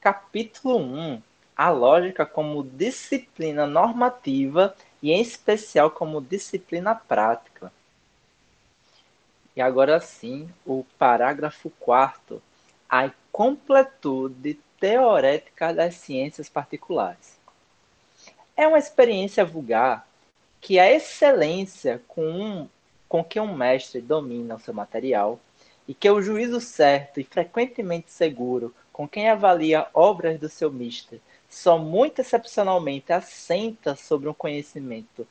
Capítulo 1. A lógica como disciplina normativa e, em especial, como disciplina prática. E agora sim, o parágrafo 4º. A completude teorética das ciências particulares. É uma experiência vulgar que a excelência com que um mestre domina o seu material e que o juízo certo e frequentemente seguro com quem avalia obras do seu mister só muito excepcionalmente assenta sobre um conhecimento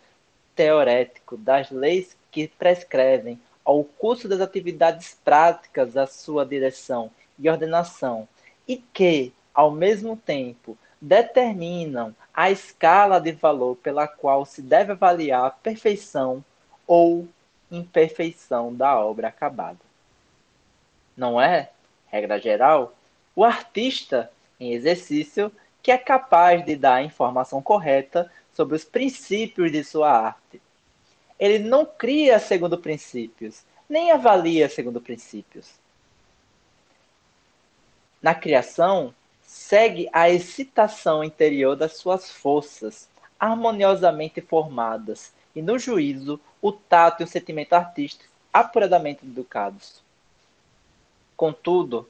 teorético das leis que prescrevem ao curso das atividades práticas da sua direção e ordenação e que, ao mesmo tempo, determinam a escala de valor pela qual se deve avaliar a perfeição ou imperfeição da obra acabada. Não é, regra geral, o artista em exercício que é capaz de dar a informação correta sobre os princípios de sua arte. Ele não cria segundo princípios, nem avalia segundo princípios. Na criação, segue a excitação interior das suas forças, harmoniosamente formadas, e no juízo, o tato e o sentimento artístico apuradamente educados. Contudo,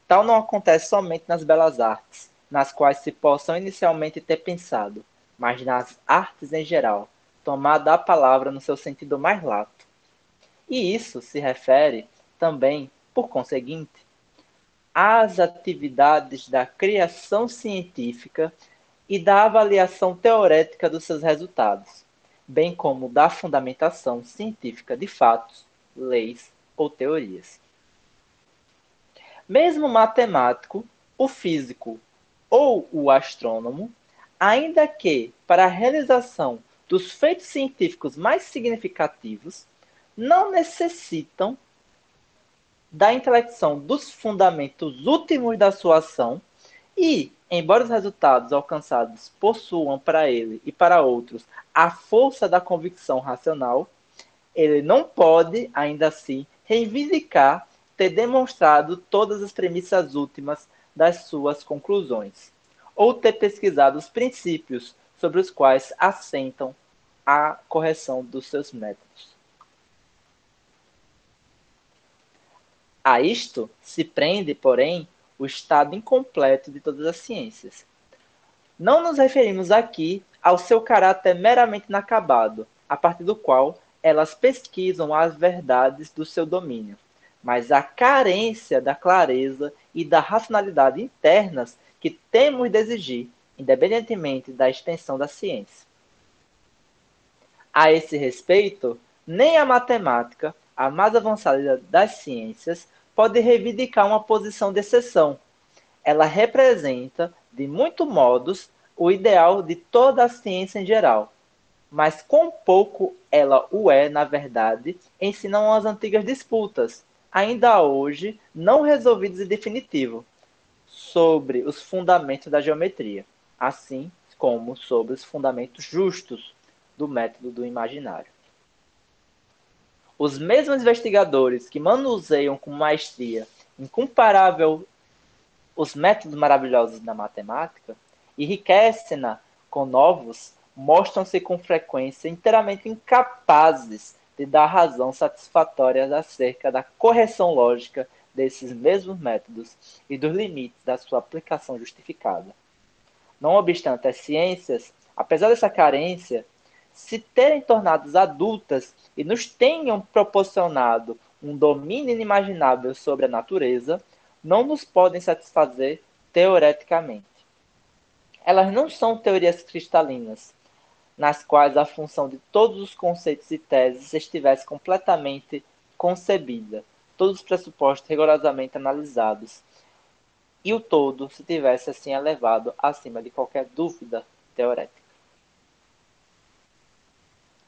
tal não acontece somente nas belas artes, nas quais se possam inicialmente ter pensado, mas nas artes em geral, tomada a palavra no seu sentido mais lato. E isso se refere também, por conseguinte, às atividades da criação científica e da avaliação teorética dos seus resultados, bem como da fundamentação científica de fatos, leis ou teorias. Mesmo o matemático, o físico ou o astrônomo, ainda que para a realização dos feitos científicos mais significativos, não necessitam da intelecção dos fundamentos últimos da sua ação e, embora os resultados alcançados possuam para ele e para outros a força da convicção racional, ele não pode, ainda assim, reivindicar ter demonstrado todas as premissas últimas das suas conclusões, ou ter pesquisado os princípios sobre os quais assentam a correção dos seus métodos. A isto se prende, porém, o estado incompleto de todas as ciências. Não nos referimos aqui ao seu caráter meramente inacabado, a partir do qual elas pesquisam as verdades do seu domínio, mas à carência da clareza e da racionalidade internas que temos de exigir, independentemente da extensão da ciência. A esse respeito, nem a matemática, a mais avançada das ciências, pode reivindicar uma posição de exceção. Ela representa, de muitos modos, o ideal de toda a ciência em geral, mas quão pouco ela o é, na verdade, ensinam as antigas disputas, ainda hoje não resolvidas em definitivo, sobre os fundamentos da geometria, assim como sobre os fundamentos justos do método do imaginário. Os mesmos investigadores que manuseiam com maestria incomparável os métodos maravilhosos da matemática, enriquecem-na com novos, mostram-se com frequência inteiramente incapazes de dar razão satisfatória acerca da correção lógica desses mesmos métodos e dos limites da sua aplicação justificada. Não obstante, as ciências, apesar dessa carência, se terem tornado adultas e nos tenham proporcionado um domínio inimaginável sobre a natureza, não nos podem satisfazer teoreticamente. Elas não são teorias cristalinas, nas quais a função de todos os conceitos e teses estivesse completamente concebida, todos os pressupostos rigorosamente analisados, e o todo se tivesse assim elevado acima de qualquer dúvida teorética.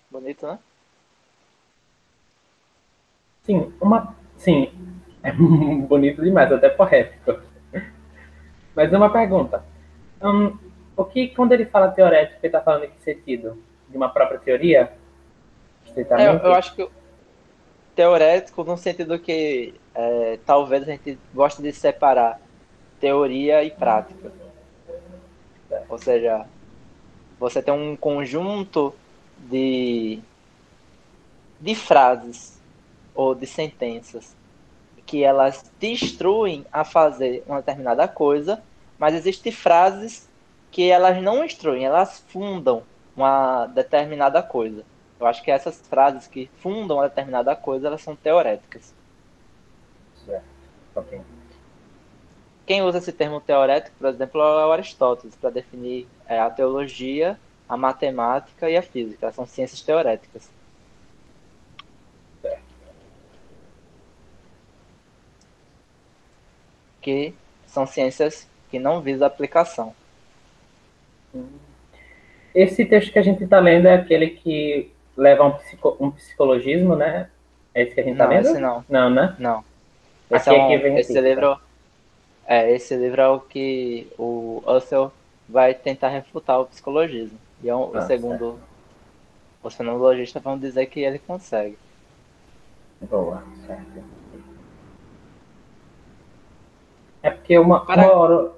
Bonito, né? Sim, é bonito demais, até poético. Mas uma pergunta. Hum, quando ele fala teorético, ele está falando em que sentido? De uma própria teoria? Eu Estritamente? acho que teorético no sentido que talvez a gente goste de separar teoria e prática. Ou seja, você tem um conjunto de frases ou de sentenças que elas te instruem a fazer uma determinada coisa, mas existem frases que elas não instruem, elas fundam uma determinada coisa. Eu acho que essas frases que fundam uma determinada coisa, elas são teoréticas. Certo. Ok. Quem usa esse termo teorético, por exemplo, é o Aristóteles, para definir a teologia, a matemática e a física. Elas são ciências teoréticas. Que são ciências que não visam aplicação. Esse texto que a gente está lendo é aquele que leva a um psicologismo, né? É esse que a gente está Não, esse lendo? não. Não, né? Não. Aqui é que vem Esse crítica. livro esse livro é o que o Husserl vai tentar refutar o psicologismo. E Certo. segundo os fenomenologistas vão dizer que ele consegue. Boa, certo. É porque uma Para... hora.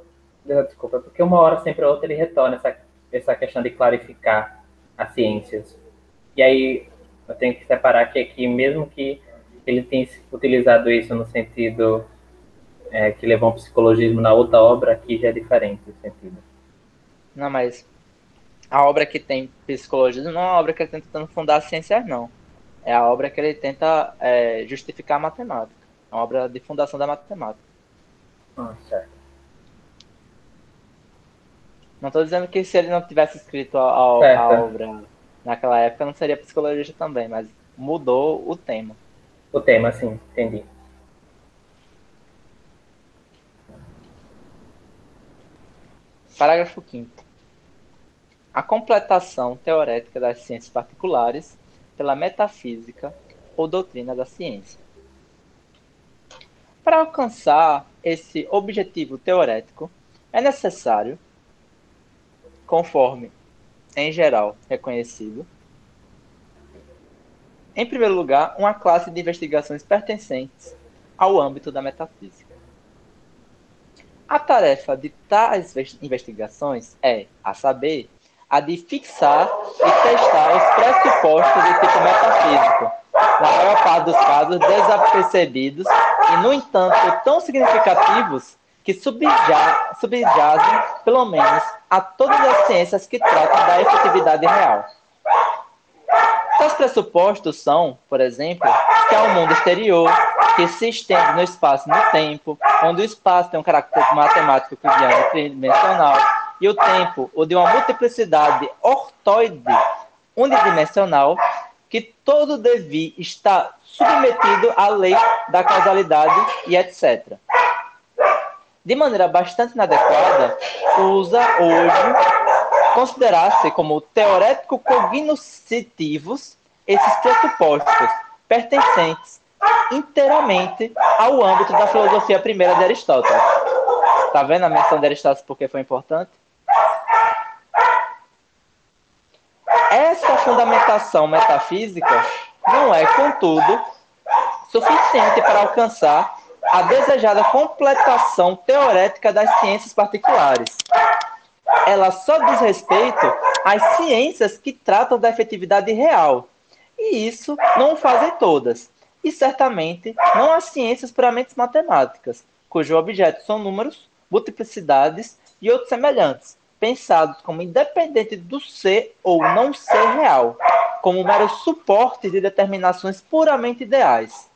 Desculpa, é porque uma hora sempre ou outra ele retorna essa questão de clarificar as ciências. E aí eu tenho que separar que aqui, mesmo que ele tenha utilizado isso no sentido que levou um psicologismo na outra obra, aqui já é diferente o sentido. Não, mas a obra que tem psicologismo não é uma obra que ele tenta tentando fundar as ciências, não. É a obra que ele tenta justificar a matemática. É uma obra de fundação da matemática. Certo. Não estou dizendo que se ele não tivesse escrito a Certo. obra naquela época, não seria psicologista também, mas mudou o tema. O tema, sim, entendi. Parágrafo 5º. A completação teorética das ciências particulares pela metafísica ou doutrina da ciência. Para alcançar esse objetivo teorético, é necessário, conforme em geral reconhecido, em primeiro lugar, uma classe de investigações pertencentes ao âmbito da metafísica. A tarefa de tais investigações é, a saber, a de fixar e testar os pressupostos de tipo metafísico, na maior parte dos casos desapercebidos e, no entanto, tão significativos que subjazem, pelo menos, a todas as ciências que tratam da efetividade real. Tais pressupostos são, por exemplo, que há um mundo exterior que se estende no espaço e no tempo, onde o espaço tem um caráter matemático euclidiano tridimensional e o tempo, o de uma multiplicidade ortoide unidimensional, que todo devir está submetido à lei da causalidade e etc. De maneira bastante inadequada, usa hoje considerar-se como teorético cognoscitivos esses pressupostos, pertencentes inteiramente ao âmbito da filosofia primeira de Aristóteles. Está vendo a menção de Aristóteles porque foi importante? Essa fundamentação metafísica não é, contudo, suficiente para alcançar a desejada completação teorética das ciências particulares. Ela só diz respeito às ciências que tratam da efetividade real. E isso não o fazem todas. E certamente não as ciências puramente matemáticas, cujo objeto são números, multiplicidades e outros semelhantes, pensados como independente do ser ou não ser real, como mero suporte de determinações puramente ideais.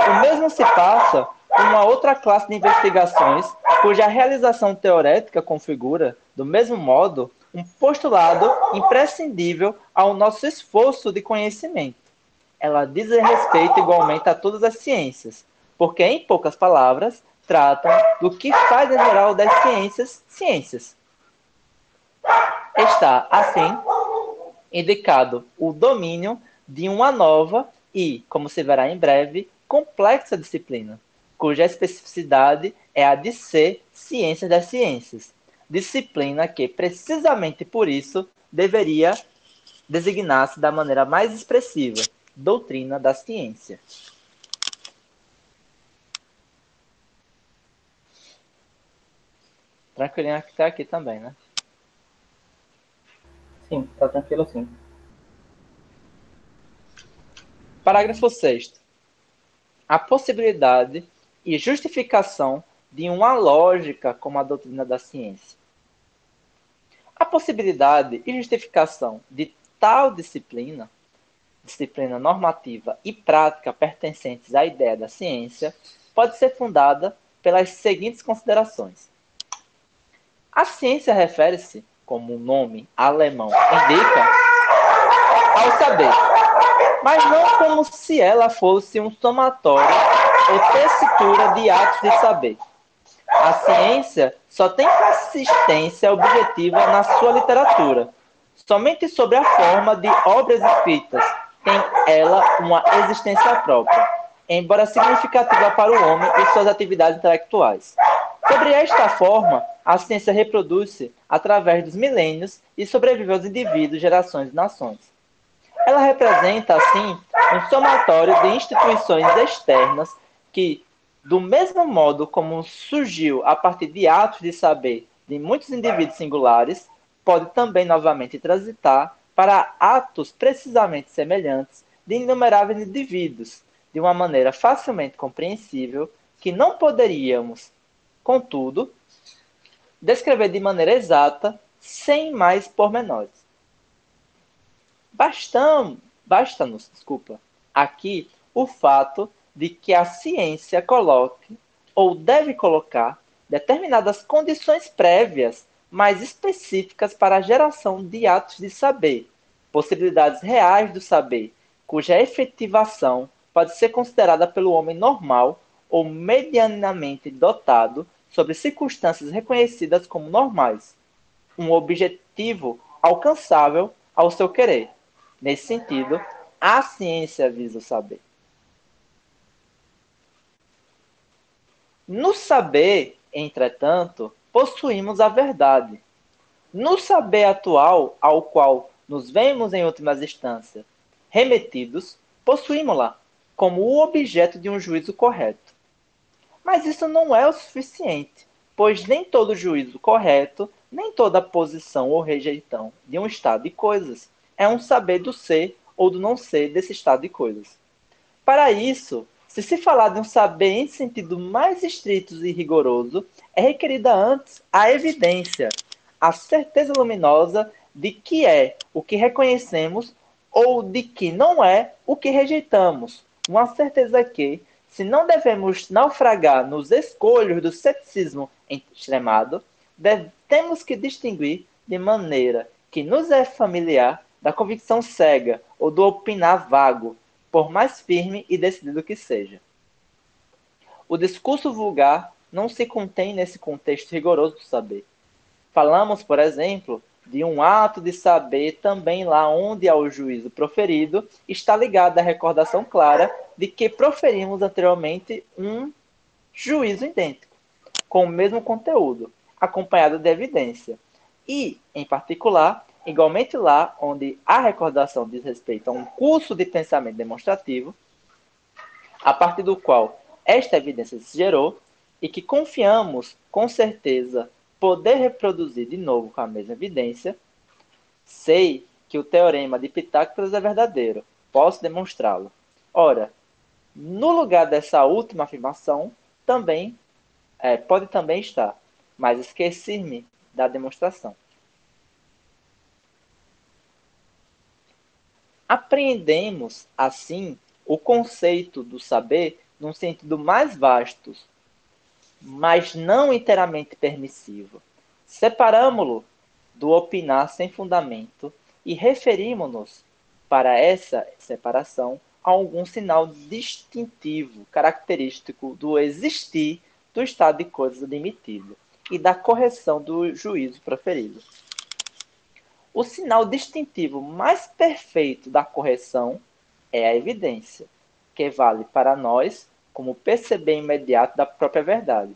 O mesmo se passa com uma outra classe de investigações cuja realização teorética configura, do mesmo modo, um postulado imprescindível ao nosso esforço de conhecimento. Ela diz respeito igualmente a todas as ciências, porque, em poucas palavras, tratam do que faz em geral das ciências ciências. Está, assim, indicado o domínio de uma nova e, como se verá em breve, complexa disciplina, cuja especificidade é a de ser ciência das ciências, disciplina que, precisamente por isso, deveria designar-se da maneira mais expressiva, doutrina da ciência. Tranquilinho até aqui também, né? Sim, tá tranquilo sim. Parágrafo 6º. A possibilidade e justificação de uma lógica como a doutrina da ciência. A possibilidade e justificação de tal disciplina normativa e prática pertencentes à ideia da ciência, pode ser fundada pelas seguintes considerações. A ciência refere-se, como o nome alemão indica, ao saber, mas não como se ela fosse um somatório ou tessitura de atos de saber. A ciência só tem consistência objetiva na sua literatura. Somente sobre a forma de obras escritas tem ela uma existência própria, embora significativa para o homem e suas atividades intelectuais. Sobre esta forma, a ciência reproduz-se através dos milênios e sobrevive aos indivíduos, gerações e nações. Ela representa, assim, um somatório de instituições externas que, do mesmo modo como surgiu a partir de atos de saber de muitos indivíduos singulares, pode também novamente transitar para atos precisamente semelhantes de inumeráveis indivíduos, de uma maneira facilmente compreensível, que não poderíamos, contudo, descrever de maneira exata, sem mais pormenores. Basta-nos, aqui o fato de que a ciência coloque, ou deve colocar, determinadas condições prévias mais específicas para a geração de atos de saber, possibilidades reais do saber, cuja efetivação pode ser considerada pelo homem normal ou medianamente dotado sobre circunstâncias reconhecidas como normais, um objetivo alcançável ao seu querer. Nesse sentido, a ciência visa o saber. No saber, entretanto, possuímos a verdade. No saber atual, ao qual nos vemos em últimas instâncias remetidos, possuímos-la como o objeto de um juízo correto. Mas isso não é o suficiente, pois nem todo juízo correto, nem toda posição ou rejeição de um estado de coisas é um saber do ser ou do não ser desse estado de coisas. Para isso, se falar de um saber em sentido mais estrito e rigoroso, é requerida antes a evidência, a certeza luminosa de que é o que reconhecemos ou de que não é o que rejeitamos. Uma certeza que, se não devemos naufragar nos escolhos do ceticismo extremado, temos que distinguir de maneira que nos é familiar da convicção cega ou do opinar vago, por mais firme e decidido que seja. O discurso vulgar não se contém nesse contexto rigoroso do saber. Falamos, por exemplo, de um ato de saber também lá onde há o juízo proferido está ligado à recordação clara de que proferimos anteriormente um juízo idêntico, com o mesmo conteúdo, acompanhado de evidência. E, em particular, igualmente lá onde a recordação diz respeito a um curso de pensamento demonstrativo, a partir do qual esta evidência se gerou, e que confiamos com certeza poder reproduzir de novo com a mesma evidência, sei que o teorema de Pitágoras é verdadeiro, posso demonstrá-lo. Ora, no lugar dessa última afirmação, também pode também estar, mas esqueci-me da demonstração. Apreendemos, assim, o conceito do saber num sentido mais vasto, mas não inteiramente permissivo. Separamo-lo do opinar sem fundamento e referimos-nos para essa separação a algum sinal distintivo, característico do existir do estado de coisas admitido e da correção do juízo proferido. O sinal distintivo mais perfeito da correção é a evidência, que vale para nós como perceber imediato da própria verdade.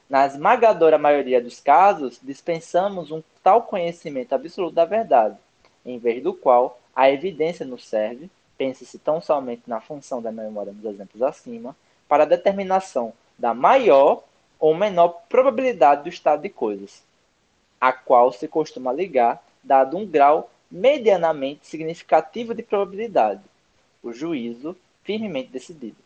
Na esmagadora maioria dos casos, dispensamos um tal conhecimento absoluto da verdade, em vez do qual a evidência nos serve, pense-se tão somente na função da memória nos exemplos acima, para a determinação da maior ou menor probabilidade do estado de coisas, a qual se costuma ligar, dado um grau medianamente significativo de probabilidade, o juízo firmemente decidido.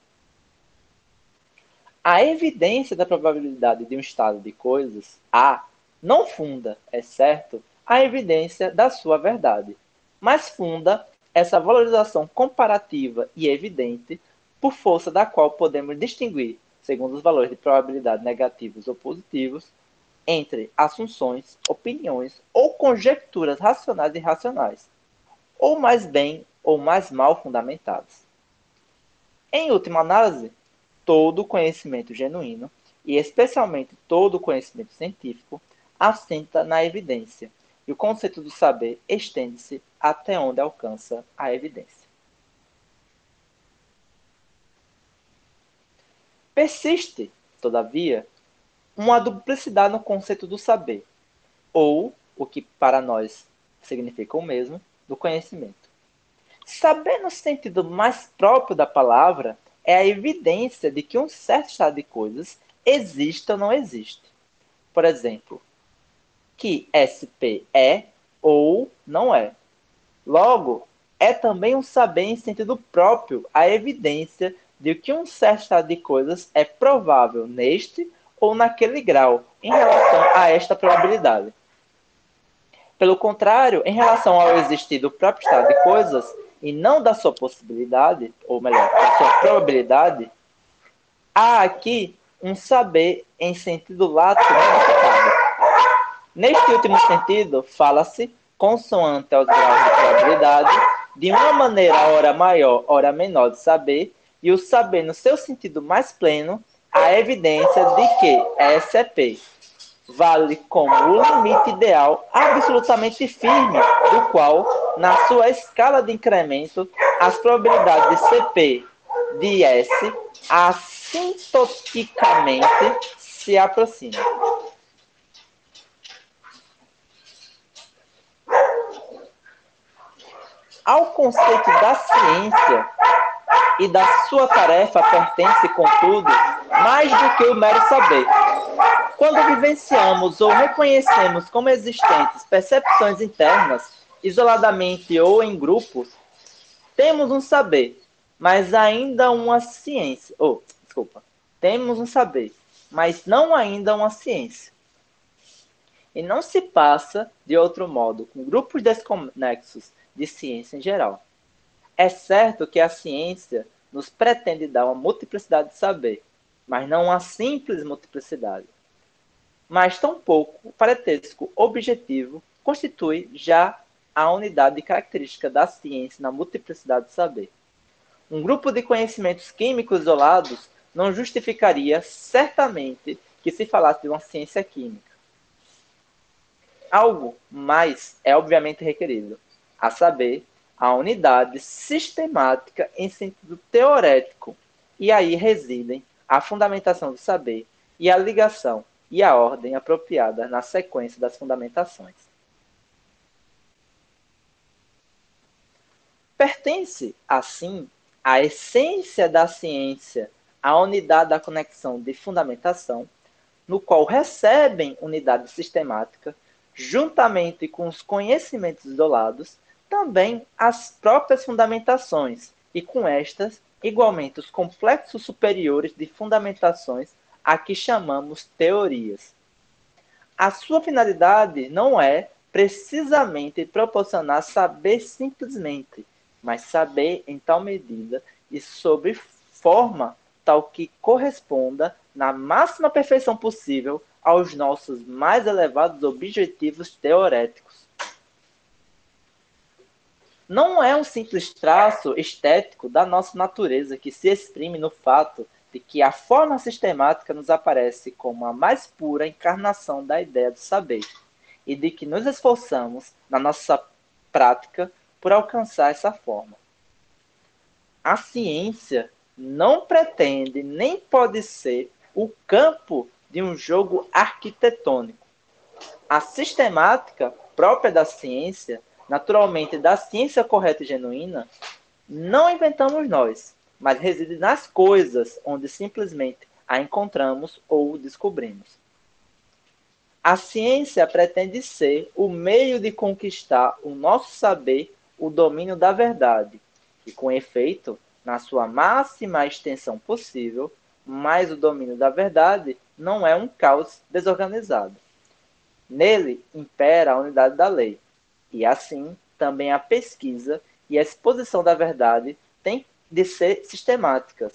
A evidência da probabilidade de um estado de coisas, A, não funda, é certo, a evidência da sua verdade, mas funda essa valorização comparativa e evidente, por força da qual podemos distinguir, segundo os valores de probabilidade negativos ou positivos, entre assunções, opiniões ou conjecturas racionais e irracionais, ou mais bem ou mais mal fundamentadas. Em última análise, todo conhecimento genuíno, e especialmente todo conhecimento científico, assenta na evidência, e o conceito do saber estende-se até onde alcança a evidência. Persiste, todavia, uma duplicidade no conceito do saber, ou, o que para nós significa o mesmo, do conhecimento. Saber no sentido mais próprio da palavra é a evidência de que um certo estado de coisas existe ou não existe. Por exemplo, que SP é ou não é. Logo, é também um saber em sentido próprio a evidência de que um certo estado de coisas é provável neste ou naquele grau em relação a esta probabilidade. Pelo contrário, em relação ao existir do próprio estado de coisas, e não da sua possibilidade, ou melhor, da sua probabilidade, há aqui um saber em sentido lato modificado. Neste último sentido, fala-se, consoante aos graus de probabilidade, de uma maneira ora maior, ora menor de saber, e o saber no seu sentido mais pleno, a evidência de que SP vale como o limite ideal absolutamente firme, do qual, na sua escala de incremento, as probabilidades de CP de S assintoticamente se aproximam. Ao conceito da ciência e da sua tarefa pertence, contudo, mais do que o mero saber. Quando vivenciamos ou reconhecemos como existentes percepções internas, isoladamente ou em grupos, temos um saber, mas ainda uma ciência. Temos um saber, mas não ainda uma ciência. E não se passa de outro modo com grupos desconexos de ciência em geral. É certo que a ciência nos pretende dar uma multiplicidade de saber, mas não uma simples multiplicidade. Mas tampouco o parentesco objetivo constitui já a unidade característica da ciência na multiplicidade de saber. Um grupo de conhecimentos químicos isolados não justificaria certamente que se falasse de uma ciência química. Algo mais é obviamente requerido, a saber, a unidade sistemática em sentido teorético, e aí residem a fundamentação do saber e a ligação e a ordem apropriada na sequência das fundamentações. Pertence, assim, à essência da ciência a unidade da conexão de fundamentação, no qual recebem unidade sistemática, juntamente com os conhecimentos isolados, também as próprias fundamentações, e com estas, igualmente, os complexos superiores de fundamentações a que chamamos teorias. A sua finalidade não é precisamente proporcionar saber simplesmente, mas saber em tal medida e sob forma tal que corresponda na máxima perfeição possível aos nossos mais elevados objetivos teoréticos. Não é um simples traço estético da nossa natureza que se exprime no fato de que a forma sistemática nos aparece como a mais pura encarnação da ideia do saber, e de que nos esforçamos, na nossa prática, por alcançar essa forma. A ciência não pretende nem pode ser o campo de um jogo arquitetônico. A sistemática própria da ciência, naturalmente da ciência correta e genuína, não inventamos nós, mas reside nas coisas, onde simplesmente a encontramos ou descobrimos. A ciência pretende ser o meio de conquistar o nosso saber, o domínio da verdade, e com efeito, na sua máxima extensão possível, mas o domínio da verdade não é um caos desorganizado. Nele impera a unidade da lei, e assim também a pesquisa e a exposição da verdade têm de ser sistemáticas,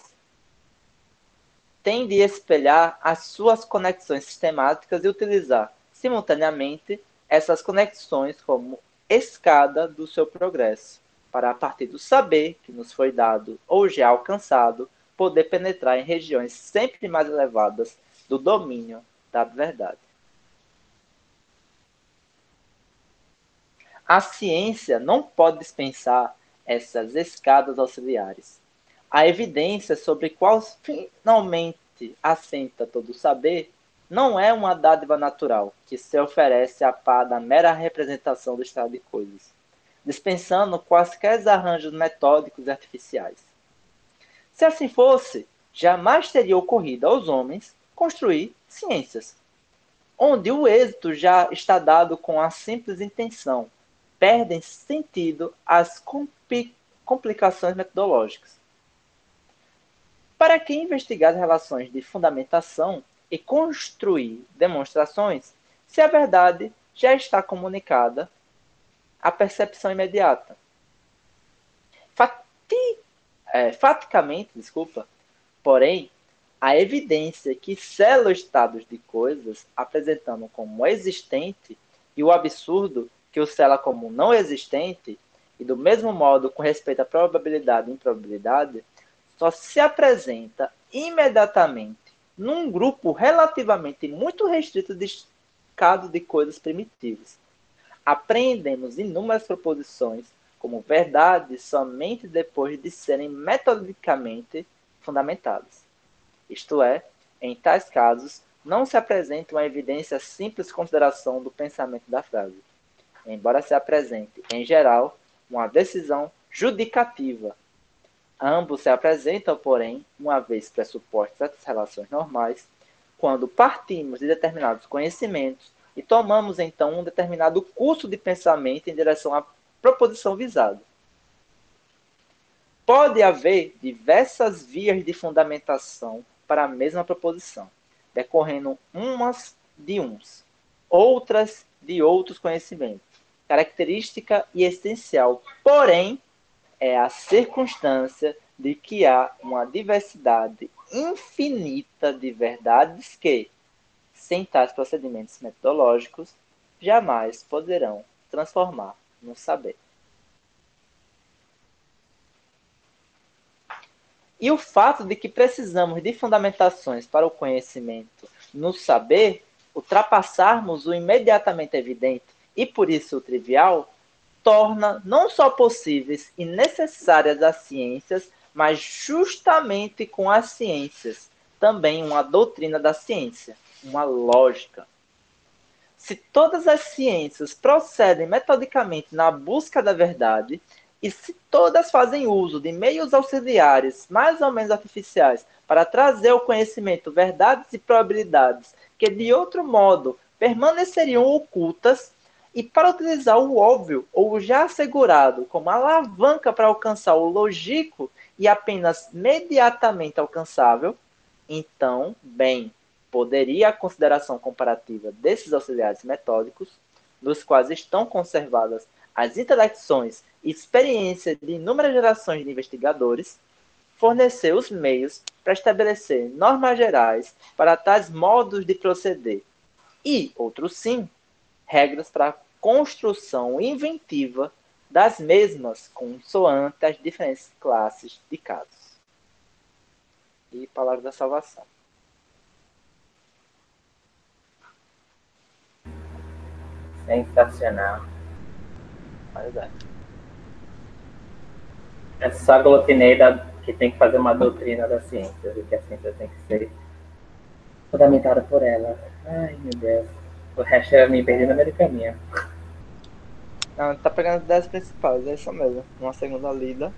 têm de espelhar as suas conexões sistemáticas e utilizar, simultaneamente, essas conexões como escada do seu progresso, para, a partir do saber que nos foi dado ou já alcançado, poder penetrar em regiões sempre mais elevadas do domínio da verdade. A ciência não pode dispensar essas escadas auxiliares. A evidência sobre qual finalmente assenta todo o saber não é uma dádiva natural que se oferece a par da mera representação do estado de coisas, dispensando quaisquer arranjos metódicos e artificiais. Se assim fosse, jamais teria ocorrido aos homens construir ciências, onde o êxito já está dado com a simples intenção, perdem sentido as complicações metodológicas. Para que investigar as relações de fundamentação e construir demonstrações, se a verdade já está comunicada, a percepção imediata? Faticamente, porém, a evidência que sela os estados de coisas, apresentando como existente, e o absurdo que o sela como não existente, e do mesmo modo com respeito à probabilidade e improbabilidade, só se apresenta imediatamente num grupo relativamente muito restrito de casos de coisas primitivas. Apreendemos inúmeras proposições como verdades somente depois de serem metodicamente fundamentadas. Isto é, em tais casos, não se apresenta uma evidência simples consideração do pensamento da frase, embora se apresente, em geral, uma decisão judicativa. Ambos se apresentam, porém, uma vez pressupostas as relações normais, quando partimos de determinados conhecimentos e tomamos, então, um determinado curso de pensamento em direção à proposição visada. Pode haver diversas vias de fundamentação para a mesma proposição, decorrendo umas de uns, outras de outros conhecimentos. Característica e essencial, porém, é a circunstância de que há uma diversidade infinita de verdades que, sem tais procedimentos metodológicos, jamais poderão transformar no saber. E o fato de que precisamos de fundamentações para o conhecimento no saber, ultrapassarmos o imediatamente evidente e por isso o trivial, torna não só possíveis e necessárias as ciências, mas justamente com as ciências, também uma doutrina da ciência, uma lógica. Se todas as ciências procedem metodicamente na busca da verdade, e se todas fazem uso de meios auxiliares mais ou menos artificiais para trazer ao conhecimento verdades e probabilidades que de outro modo permaneceriam ocultas, e para utilizar o óbvio ou o já assegurado como alavanca para alcançar o lógico e apenas mediatamente alcançável, então, bem, poderia a consideração comparativa desses auxiliares metódicos, dos quais estão conservadas as intelecções e experiência de inúmeras gerações de investigadores, fornecer os meios para estabelecer normas gerais para tais modos de proceder e, outros sim, regras para a construção inventiva das mesmas consoante as diferentes classes de casos. E palavra da salvação. Sensacional. Pois é. É só glutinei que tem que fazer uma doutrina da ciência, que a ciência tem que ser fundamentada por ela. Ai, meu Deus. O resto eu me perdi no meio do caminho. Não, tá pegando as ideias principais, é isso mesmo. Uma segunda lida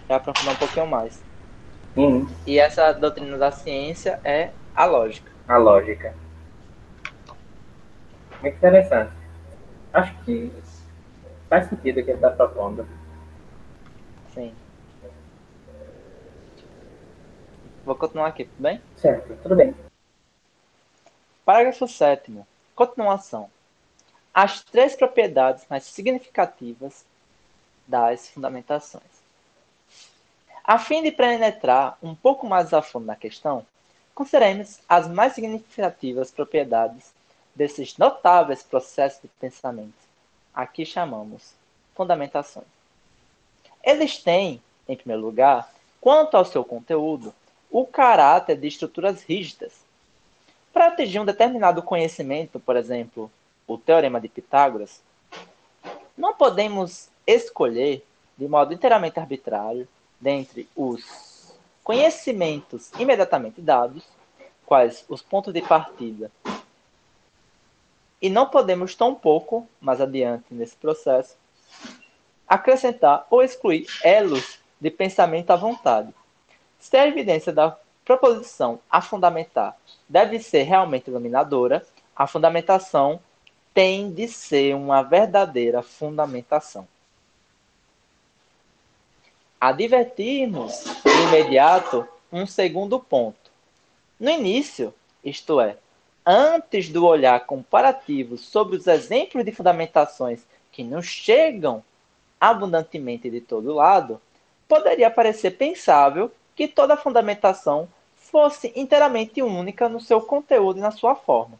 é aprofundar um pouquinho mais. Uhum. E essa doutrina da ciência é a lógica. A lógica. Muito interessante. Acho que faz sentido o que ele está propondo. Sim. Vou continuar aqui, tudo bem? Certo, tudo bem. Parágrafo 7º. Continuação. As três propriedades mais significativas das fundamentações. A fim de penetrar um pouco mais a fundo na questão, consideremos as mais significativas propriedades desses notáveis processos de pensamento. Aqui chamamos fundamentações. Eles têm, em primeiro lugar, quanto ao seu conteúdo, o caráter de estruturas rígidas. Para atingir um determinado conhecimento, por exemplo, o Teorema de Pitágoras, não podemos escolher, de modo inteiramente arbitrário, dentre os conhecimentos imediatamente dados, quais os pontos de partida, e não podemos tampouco, mais adiante nesse processo, acrescentar ou excluir elos de pensamento à vontade. Se a evidência da proposição a fundamentar deve ser realmente iluminadora, a fundamentação tem de ser uma verdadeira fundamentação. Advertirmos de imediato um segundo ponto. No início, isto é, antes do olhar comparativo sobre os exemplos de fundamentações que nos chegam abundantemente de todo lado, poderia parecer pensável que toda fundamentação fosse inteiramente única no seu conteúdo e na sua forma.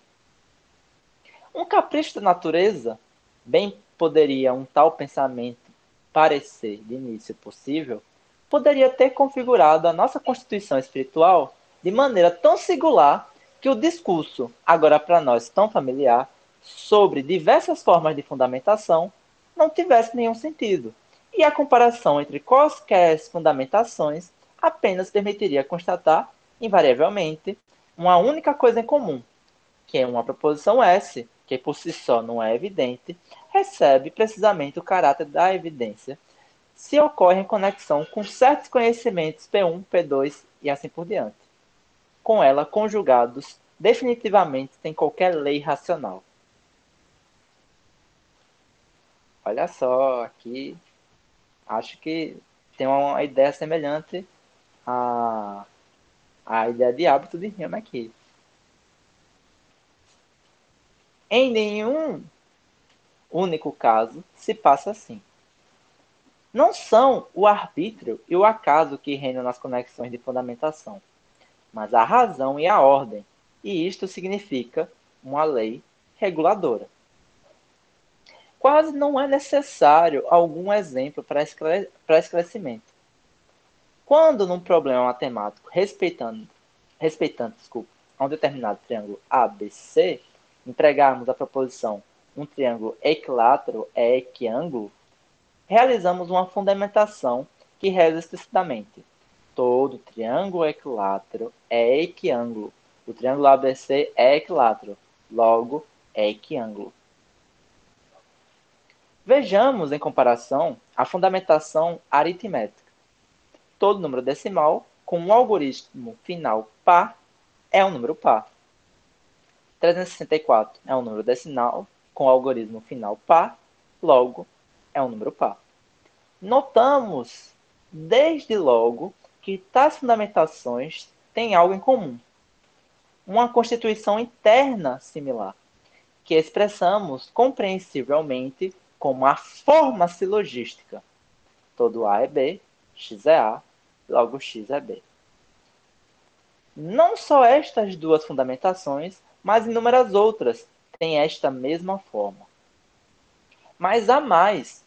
Um capricho da natureza, bem poderia um tal pensamento parecer de início possível, poderia ter configurado a nossa constituição espiritual de maneira tão singular que o discurso, agora para nós tão familiar, sobre diversas formas de fundamentação, não tivesse nenhum sentido, e a comparação entre quaisquer fundamentações apenas permitiria constatar, invariavelmente, uma única coisa em comum, que é uma proposição S, que por si só não é evidente, recebe precisamente o caráter da evidência se ocorre em conexão com certos conhecimentos P1, P2 e assim por diante. Com ela conjugados definitivamente sem qualquer lei racional. Olha só, aqui acho que tem uma ideia semelhante à ideia de hábito de Hume aqui. Em nenhum único caso se passa assim. Não são o arbítrio e o acaso que reinam nas conexões de fundamentação, mas a razão e a ordem, e isto significa uma lei reguladora. Quase não é necessário algum exemplo para esclarecimento. Quando num problema matemático respeitando um determinado triângulo ABC, empregarmos a proposição um triângulo equilátero é equiângulo, realizamos uma fundamentação que reza explicitamente: todo triângulo equilátero é equiângulo. O triângulo ABC é equilátero, logo é equiângulo. Vejamos, em comparação, a fundamentação aritmética. Todo número decimal com um algoritmo final par é um número par. 364 é um número decimal com algoritmo final par, logo é um número par. Notamos, desde logo, que tais fundamentações têm algo em comum, uma constituição interna similar, que expressamos compreensivelmente como a forma silogística. Todo A é B, X é A, logo X é B. Não só estas duas fundamentações, mas inúmeras outras têm esta mesma forma. Mas há mais.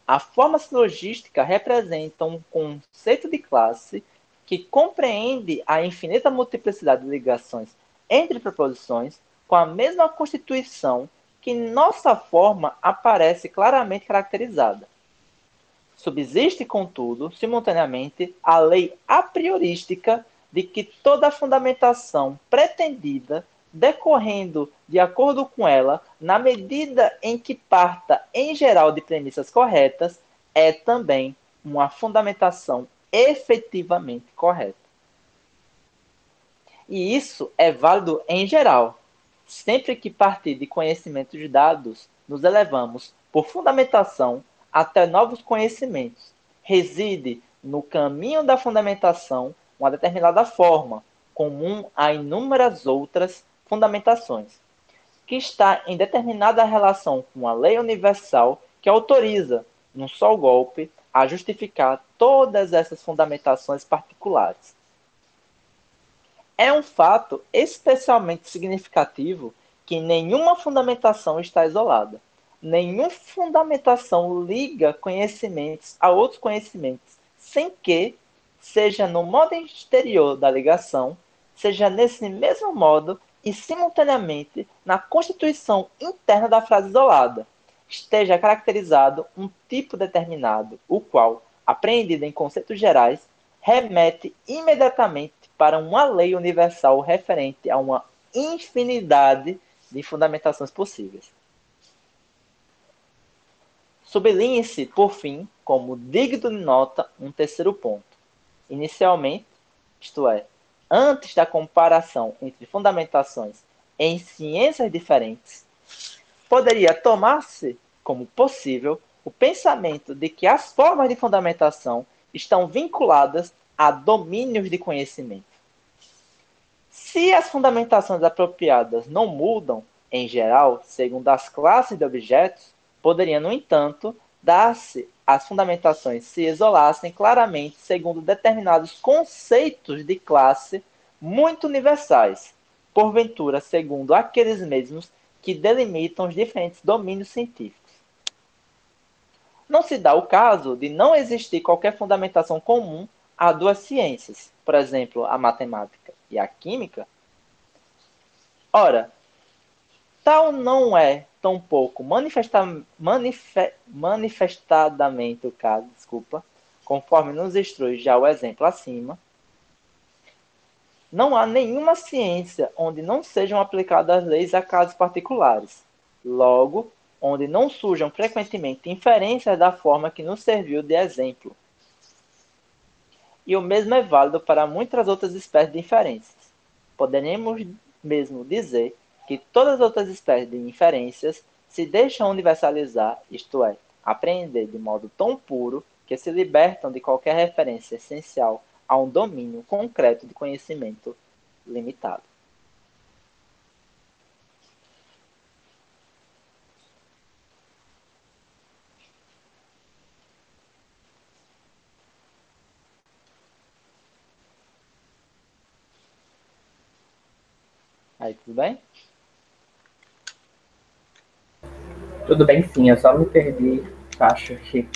A forma silogística representa um conceito de classe que compreende a infinita multiplicidade de ligações entre proposições com a mesma constituição que nossa forma aparece claramente caracterizada. Subsiste, contudo, simultaneamente, a lei a priorística de que toda a fundamentação pretendida, decorrendo de acordo com ela, na medida em que parta em geral de premissas corretas, é também uma fundamentação efetivamente correta. E isso é válido em geral. Sempre que partir de conhecimentos dados, nos elevamos, por fundamentação, até novos conhecimentos. Reside no caminho da fundamentação uma determinada forma, comum a inúmeras outras fundamentações, que está em determinada relação com a lei universal que autoriza, num só golpe, a justificar todas essas fundamentações particulares. É um fato especialmente significativo que nenhuma fundamentação está isolada. Nenhuma fundamentação liga conhecimentos a outros conhecimentos, sem que, seja no modo exterior da ligação, seja nesse mesmo modo e simultaneamente na constituição interna da frase isolada, esteja caracterizado um tipo determinado, o qual, apreendido em conceitos gerais, remete imediatamente para uma lei universal referente a uma infinidade de fundamentações possíveis. Sublinhe-se, por fim, como digno de nota, um terceiro ponto. Inicialmente, isto é, antes da comparação entre fundamentações em ciências diferentes, poderia tomar-se como possível o pensamento de que as formas de fundamentação estão vinculadas a domínios de conhecimento. Se as fundamentações apropriadas não mudam, em geral, segundo as classes de objetos, poderia, no entanto, dar-se as fundamentações se isolassem claramente segundo determinados conceitos de classe muito universais, porventura segundo aqueles mesmos que delimitam os diferentes domínios científicos. Não se dá o caso de não existir qualquer fundamentação comum a duas ciências, por exemplo, a matemática e a química. Ora, tal não é tampouco manifestadamente o caso, conforme nos instrui já o exemplo acima. Não há nenhuma ciência onde não sejam aplicadas leis a casos particulares. Logo, onde não surjam frequentemente inferências da forma que nos serviu de exemplo. E o mesmo é válido para muitas outras espécies de inferências. Poderemos mesmo dizer que todas as outras espécies de inferências se deixam universalizar, isto é, apreender de modo tão puro que se libertam de qualquer referência essencial a um domínio concreto de conhecimento limitado. Aí, tudo bem? Tudo bem, sim, eu só me perdi. Acho que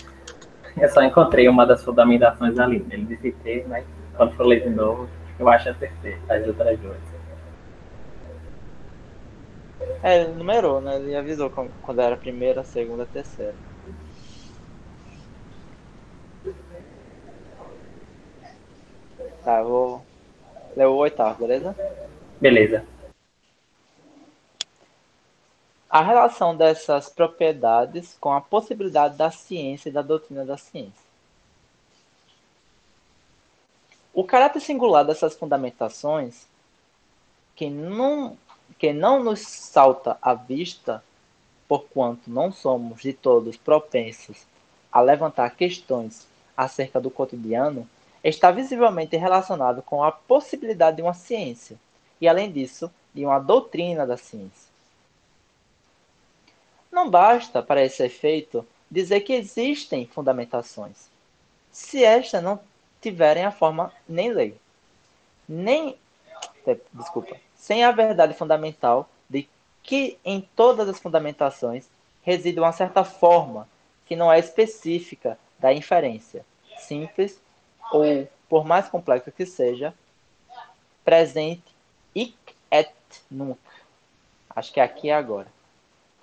eu só encontrei uma das fundamentações ali. Ele disse ter, mas quando for ler de novo, eu acho que acertei as outras duas. Ele numerou, né? Ele avisou quando era a primeira, a segunda, a terceira. Tá, eu vou ler o oitavo, beleza? Beleza. A relação dessas propriedades com a possibilidade da ciência e da doutrina da ciência. O caráter singular dessas fundamentações, que não nos salta à vista, porquanto não somos de todos propensos a levantar questões acerca do cotidiano, está visivelmente relacionado com a possibilidade de uma ciência, e além disso, de uma doutrina da ciência. Não basta, para esse efeito, dizer que existem fundamentações, se estas não tiverem a forma nem lei, nem, sem a verdade fundamental de que em todas as fundamentações reside uma certa forma que não é específica da inferência, simples ou, por mais complexa que seja, presente hic et nunc. Acho que é aqui e agora.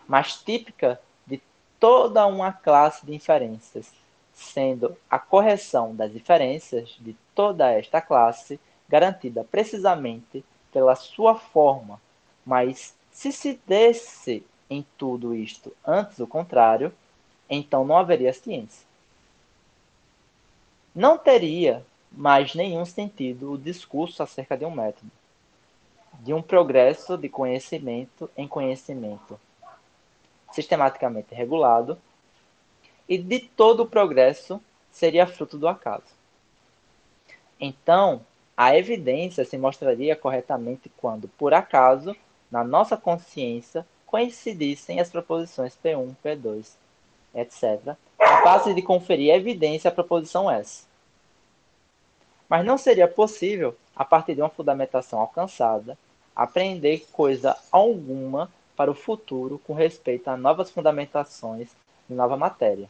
Mas típica de toda uma classe de inferências, sendo a correção das inferências de toda esta classe garantida precisamente pela sua forma, mas se desse em tudo isto antes o contrário, então não haveria ciência. Não teria mais nenhum sentido o discurso acerca de um método. de um progresso de conhecimento em conhecimento sistematicamente regulado, e de todo o progresso seria fruto do acaso. Então, a evidência se mostraria corretamente quando, por acaso, na nossa consciência, coincidissem as proposições P1, P2, etc., capazes de conferir evidência à proposição S. Mas não seria possível, a partir de uma fundamentação alcançada, aprender coisa alguma para o futuro com respeito a novas fundamentações de nova matéria.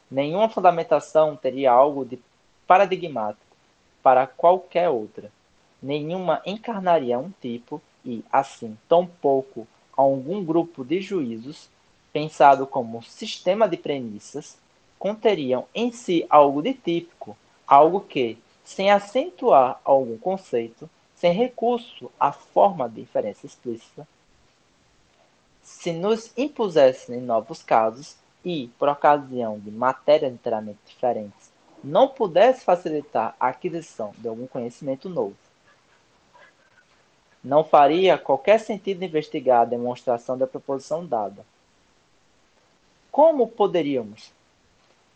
Nenhuma fundamentação teria algo de paradigmático para qualquer outra. Nenhuma encarnaria um tipo e, assim, tampouco algum grupo de juízos, pensado como sistema de premissas, conteriam em si algo de típico, algo que, sem acentuar algum conceito, sem recurso à forma de inferência explícita, se nos impusessem novos casos e, por ocasião de matérias inteiramente diferentes, não pudesse facilitar a aquisição de algum conhecimento novo. Não faria qualquer sentido investigar a demonstração da proposição dada. Como poderíamos?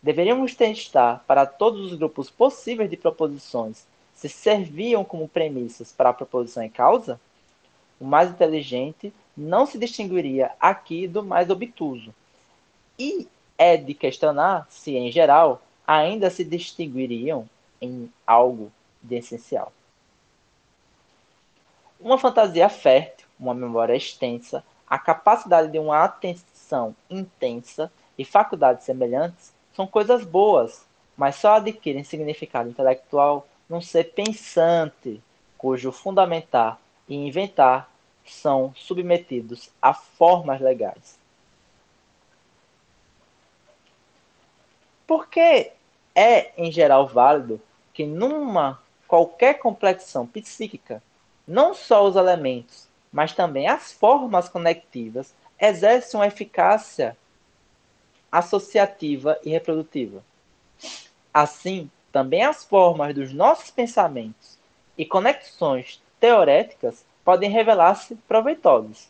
Deveríamos testar para todos os grupos possíveis de proposições se serviam como premissas para a proposição em causa? O mais inteligente não se distinguiria aqui do mais obtuso. E é de questionar se, em geral, ainda se distinguiriam em algo de essencial. Uma fantasia fértil, uma memória extensa, a capacidade de uma atenção intensa e faculdades semelhantes são coisas boas, mas só adquirem significado intelectual num ser pensante, cujo fundamentar e inventar são submetidos a formas legais. Porque é, em geral, válido que numa qualquer complexão psíquica, não só os elementos, mas também as formas conectivas exercem uma eficácia associativa e reprodutiva. Assim, também as formas dos nossos pensamentos e conexões teoréticas podem revelar-se proveitosas.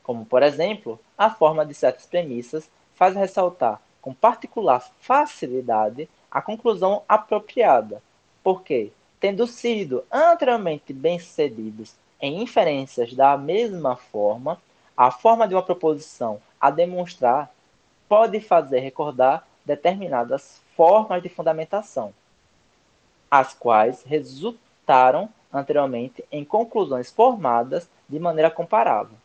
Como, por exemplo, a forma de certas premissas faz ressaltar com particular facilidade a conclusão apropriada, porque, tendo sido anteriormente bem-sucedidos em inferências da mesma forma, a forma de uma proposição a demonstrar pode fazer recordar determinadas formas de fundamentação, as quais resultaram anteriormente em conclusões formadas de maneira comparável.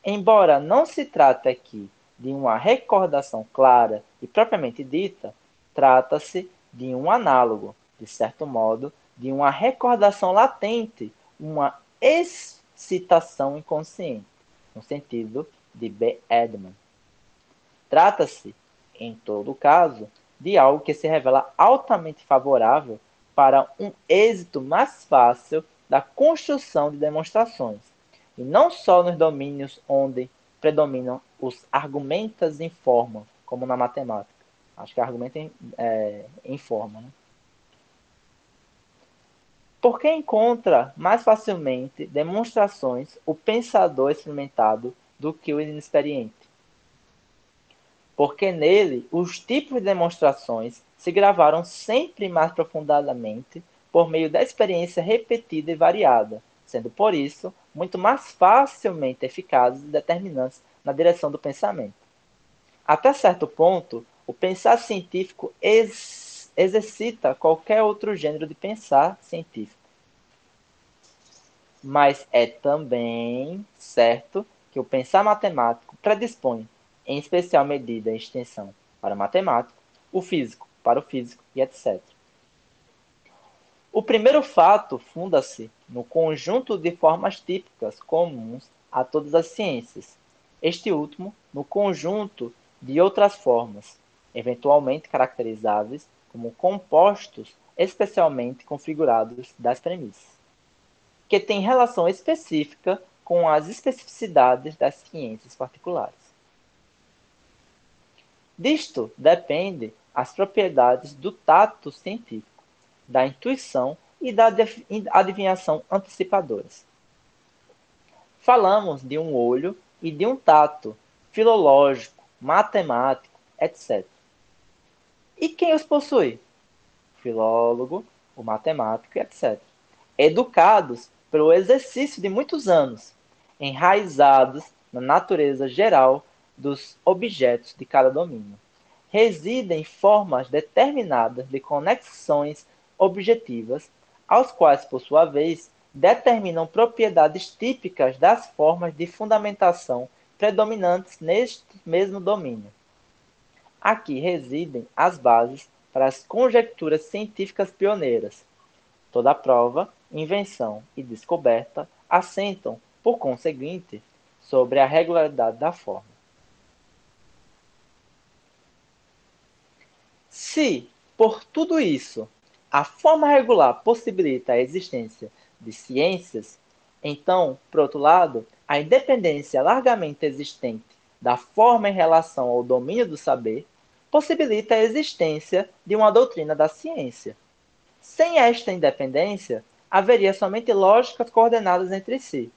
Embora não se trate aqui de uma recordação clara e propriamente dita, trata-se de um análogo, de certo modo, de uma recordação latente, uma excitação inconsciente, no sentido de B. Edman. Trata-se, em todo caso, de algo que se revela altamente favorável para um êxito mais fácil da construção de demonstrações, e não só nos domínios onde predominam os argumentos em forma, como na matemática. Acho que argumento em forma. Né? Porque encontra mais facilmente demonstrações o pensador experimentado do que o inexperiente. Porque nele os tipos de demonstrações se gravaram sempre mais profundamente por meio da experiência repetida e variada, sendo por isso muito mais facilmente eficazes e determinantes na direção do pensamento. Até certo ponto, o pensar científico exercita qualquer outro gênero de pensar científico. Mas é também certo que o pensar matemático predispõe, em especial medida e extensão, para o matemático, o físico para o físico e etc. O primeiro fato funda-se no conjunto de formas típicas comuns a todas as ciências. Este último, no conjunto de outras formas, eventualmente caracterizáveis como compostos especialmente configurados das premissas, que têm relação específica com as especificidades das ciências particulares. Disto depende as propriedades do tato científico, da intuição e da adivinhação antecipadoras. Falamos de um olho e de um tato, filológico, matemático, etc. E quem os possui? O filólogo, o matemático, etc. Educados pelo exercício de muitos anos, enraizados na natureza geral dos objetos de cada domínio. Residem em formas determinadas de conexões objetivas, aos quais, por sua vez, determinam propriedades típicas das formas de fundamentação predominantes neste mesmo domínio. Aqui residem as bases para as conjecturas científicas pioneiras. Toda prova, invenção e descoberta assentam, por conseguinte, sobre a regularidade da forma. Se, por tudo isso, a forma regular possibilita a existência de ciências, então, por outro lado, a independência largamente existente da forma em relação ao domínio do saber possibilita a existência de uma doutrina da ciência. Sem esta independência, haveria somente lógicas coordenadas entre si,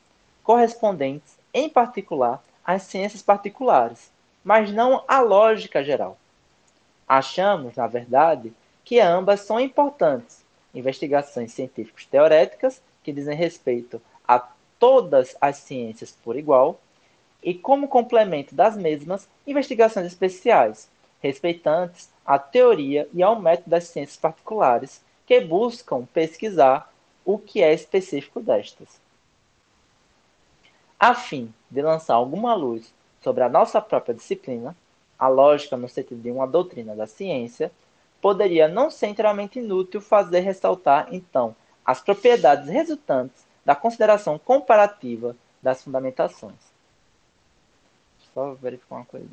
correspondentes, em particular, às ciências particulares, mas não à lógica geral. Achamos, na verdade, que ambas são importantes, investigações científicas teoréticas, que dizem respeito a todas as ciências por igual, e como complemento das mesmas, investigações especiais, respeitantes à teoria e ao método das ciências particulares, que buscam pesquisar o que é específico destas. A fim de lançar alguma luz sobre a nossa própria disciplina, a lógica no sentido de uma doutrina da ciência, poderia não ser inteiramente inútil fazer ressaltar, então, as propriedades resultantes da consideração comparativa das fundamentações. Só verificar uma coisa.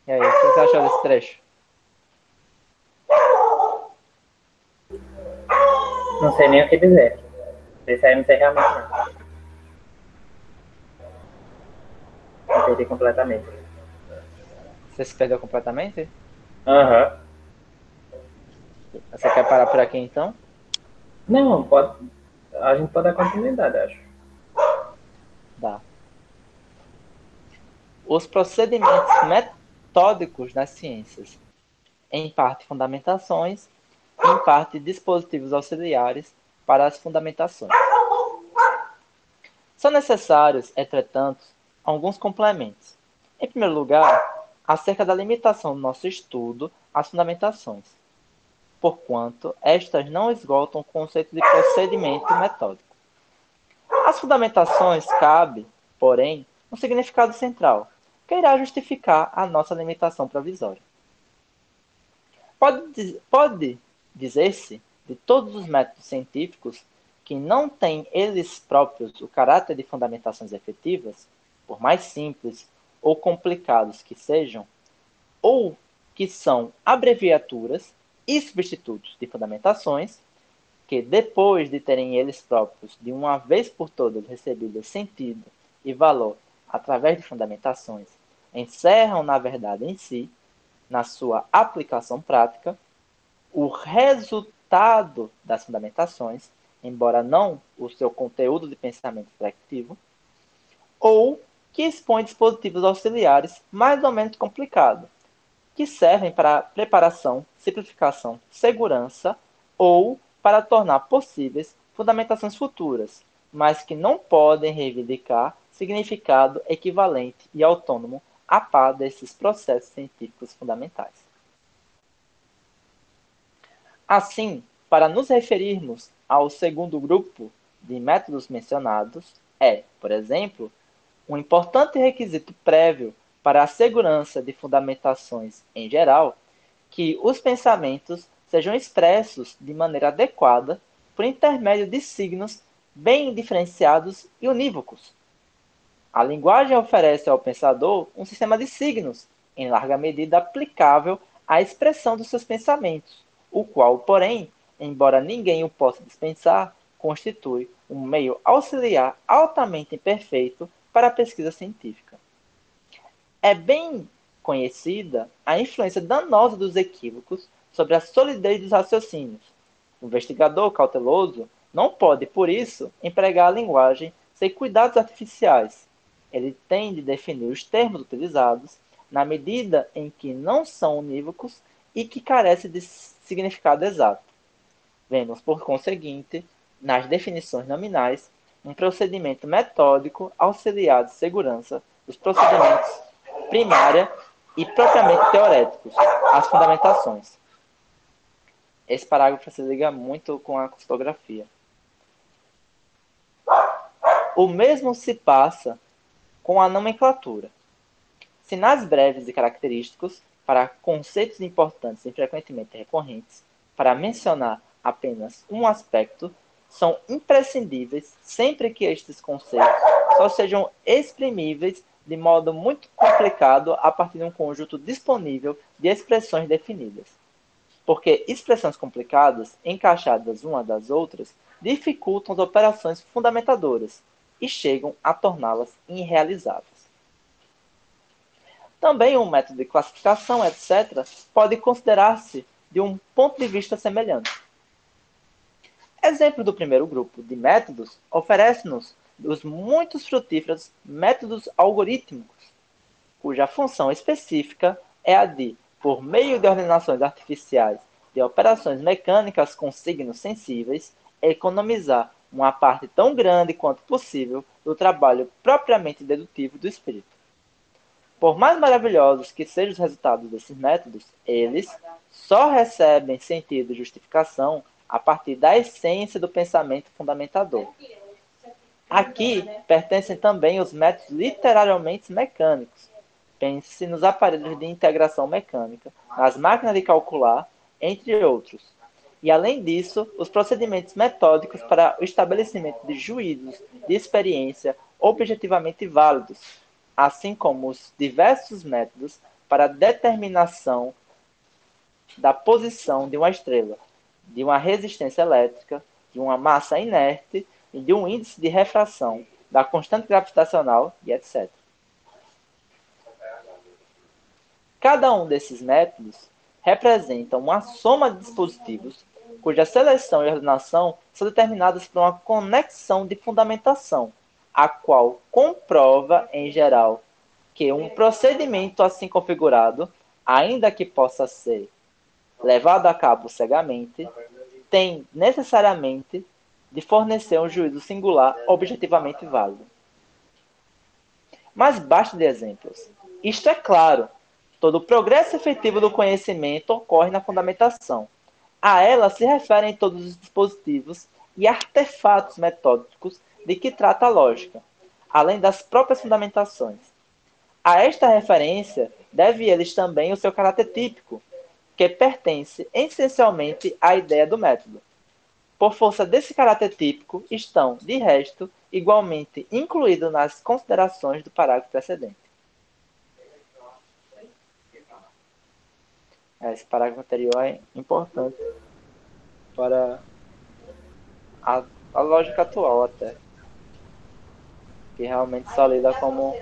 E aí, o que você achou desse trecho? Não sei nem o que dizer. Esse aí não sei realmente não. Não entendi completamente. Você se perdeu completamente? Aham. Você quer parar por aqui então? Não, pode. A gente pode dar continuidade, acho. Dá. Os procedimentos metódicos das ciências, em parte fundamentações, em parte dispositivos auxiliares para as fundamentações. São necessários, entretanto, alguns complementos. Em primeiro lugar, acerca da limitação do nosso estudo às fundamentações, porquanto estas não esgotam o conceito de procedimento metódico. Às fundamentações cabe, porém, um significado central, que irá justificar a nossa limitação provisória. Pode dizer-se de todos os métodos científicos que não têm eles próprios o caráter de fundamentações efetivas, por mais simples ou complicados que sejam, ou que são abreviaturas e substitutos de fundamentações, que depois de terem eles próprios de uma vez por todas recebido sentido e valor através de fundamentações, encerram na verdade em si, na sua aplicação prática, o resultado das fundamentações, embora não o seu conteúdo de pensamento reflexivo, ou que expõe dispositivos auxiliares mais ou menos complicados, que servem para preparação, simplificação, segurança ou para tornar possíveis fundamentações futuras, mas que não podem reivindicar significado equivalente e autônomo a par desses processos científicos fundamentais. Assim, para nos referirmos ao segundo grupo de métodos mencionados, é, por exemplo, um importante requisito prévio para a segurança de fundamentações em geral, que os pensamentos sejam expressos de maneira adequada por intermédio de signos bem diferenciados e unívocos. A linguagem oferece ao pensador um sistema de signos, em larga medida aplicável a expressão dos seus pensamentos, o qual, porém, embora ninguém o possa dispensar, constitui um meio auxiliar altamente imperfeito para a pesquisa científica. É bem conhecida a influência danosa dos equívocos sobre a solidez dos raciocínios. O investigador cauteloso não pode, por isso, empregar a linguagem sem cuidados artificiais. Ele tem de definir os termos utilizados na medida em que não são unívocos e que carecem de significado exato. Vemos, por conseguinte, nas definições nominais, um procedimento metódico auxiliar de segurança dos procedimentos primária e propriamente teoréticos, as fundamentações. Esse parágrafo se liga muito com a criptografia. O mesmo se passa com a nomenclatura. Sinais breves e característicos para conceitos importantes e frequentemente recorrentes, para mencionar apenas um aspecto, são imprescindíveis sempre que estes conceitos só sejam exprimíveis de modo muito complicado a partir de um conjunto disponível de expressões definidas. Porque expressões complicadas, encaixadas umas das outras, dificultam as operações fundamentadoras e chegam a torná-las irrealizáveis. Também um método de classificação, etc., pode considerar-se de um ponto de vista semelhante. Exemplo do primeiro grupo de métodos oferece-nos os muitos frutíferos métodos algorítmicos, cuja função específica é a de, por meio de ordenações artificiais de operações mecânicas com signos sensíveis, economizar uma parte tão grande quanto possível do trabalho propriamente dedutivo do espírito. Por mais maravilhosos que sejam os resultados desses métodos, eles só recebem sentido e justificação a partir da essência do pensamento fundamentador. Aqui pertencem também os métodos literariamente mecânicos. Pense nos aparelhos de integração mecânica, nas máquinas de calcular, entre outros. E, além disso, os procedimentos metódicos para o estabelecimento de juízos de experiência objetivamente válidos, assim como os diversos métodos para a determinação da posição de uma estrela, de uma resistência elétrica, de uma massa inerte e de um índice de refração, da constante gravitacional e etc. Cada um desses métodos representa uma soma de dispositivos cuja seleção e ordenação são determinadas por uma conexão de fundamentação, a qual comprova, em geral, que um procedimento assim configurado, ainda que possa ser levado a cabo cegamente, tem necessariamente de fornecer um juízo singular objetivamente válido. Mas basta de exemplos. Isto é claro, todo o progresso efetivo do conhecimento ocorre na fundamentação. A ela se referem todos os dispositivos e artefatos metódicos de que trata a lógica, além das próprias fundamentações. A esta referência deve eles também o seu caráter típico, que pertence essencialmente à ideia do método. Por força desse caráter típico, estão, de resto, igualmente incluídos nas considerações do parágrafo precedente. Esse parágrafo anterior é importante para a lógica atual até, que realmente só lida como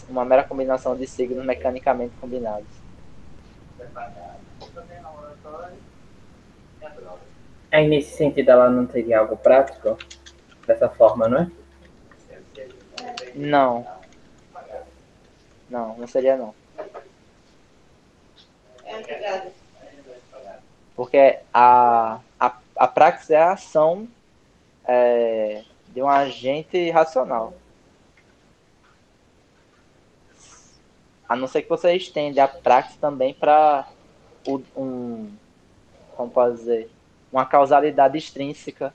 uma mera combinação de signos mecanicamente combinados. Aí, nesse sentido, ela não teria algo prático? Dessa forma, não é? Não. Não seria não. Porque a praxis é a ação de um agente racional. A não ser que você estenda a praxis também para como pode dizer, uma causalidade extrínseca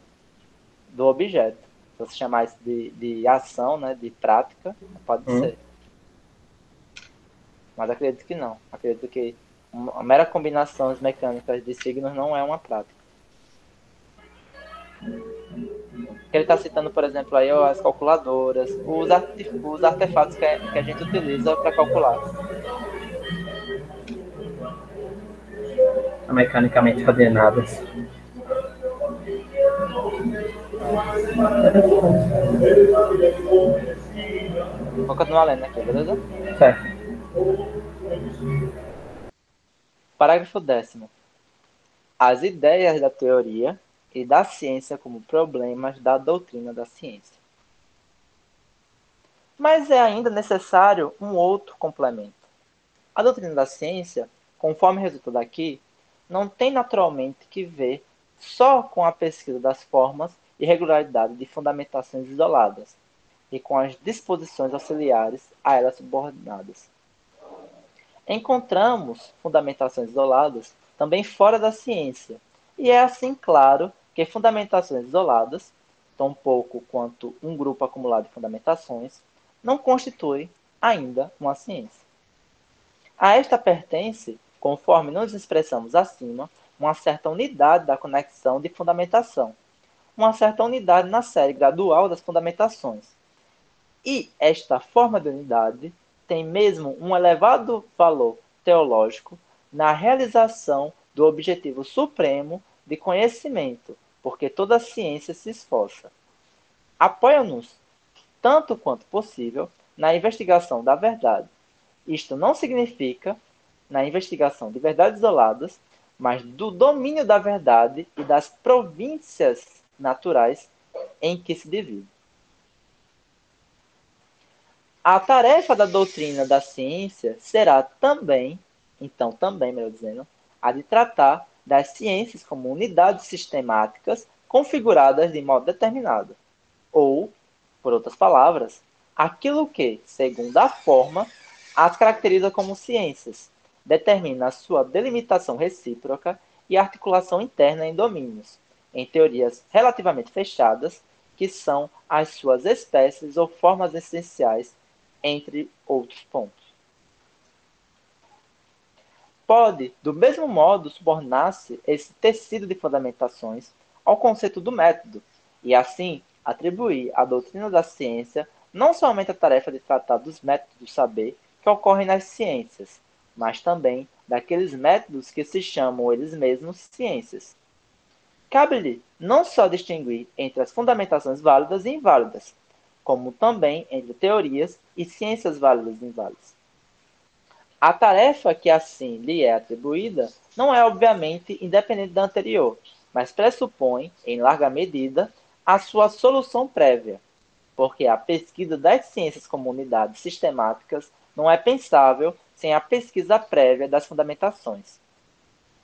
do objeto. Se você chamar isso de ação, né, de prática, pode ser. Mas acredito que não. Acredito que uma mera combinação mecânicas de signos não é uma prática. Ele está citando, por exemplo, aí, as calculadoras, os artefatos que a gente utiliza para calcular. mecanicamente ordenadas. Vou continuar lendo aqui, beleza? Certo. Parágrafo 10º. As ideias da teoria e da ciência como problemas da doutrina da ciência. Mas é ainda necessário um outro complemento. A doutrina da ciência, conforme resulta daqui, não tem naturalmente que ver só com a pesquisa das formas e regularidade de fundamentações isoladas e com as disposições auxiliares a elas subordinadas. Encontramos fundamentações isoladas também fora da ciência, e é assim claro que fundamentações isoladas, tão pouco quanto um grupo acumulado de fundamentações, não constitui ainda uma ciência. A esta pertence, conforme nos expressamos acima, uma certa unidade da conexão de fundamentação, uma certa unidade na série gradual das fundamentações. E esta forma de unidade tem mesmo um elevado valor teológico na realização do objetivo supremo de conhecimento, porque toda a ciência se esforça. Apoia-nos, tanto quanto possível, na investigação da verdade. Isto não significa na investigação de verdades isoladas, mas do domínio da verdade e das províncias naturais em que se divide. A tarefa da doutrina da ciência será também, melhor dizendo, a de tratar das ciências como unidades sistemáticas configuradas de modo determinado, ou, por outras palavras, aquilo que, segundo a forma, as caracteriza como ciências, determina a sua delimitação recíproca e articulação interna em domínios, em teorias relativamente fechadas, que são as suas espécies ou formas essenciais, entre outros pontos. Pode, do mesmo modo, subornar-se esse tecido de fundamentações ao conceito do método, e assim atribuir à doutrina da ciência não somente a tarefa de tratar dos métodos do saber que ocorrem nas ciências, mas também daqueles métodos que se chamam eles mesmos ciências. Cabe-lhe não só distinguir entre as fundamentações válidas e inválidas, como também entre teorias e ciências válidas e inválidas. A tarefa que assim lhe é atribuída não é obviamente independente da anterior, mas pressupõe, em larga medida, a sua solução prévia, porque a pesquisa das ciências como unidades sistemáticas não é pensável sem a pesquisa prévia das fundamentações.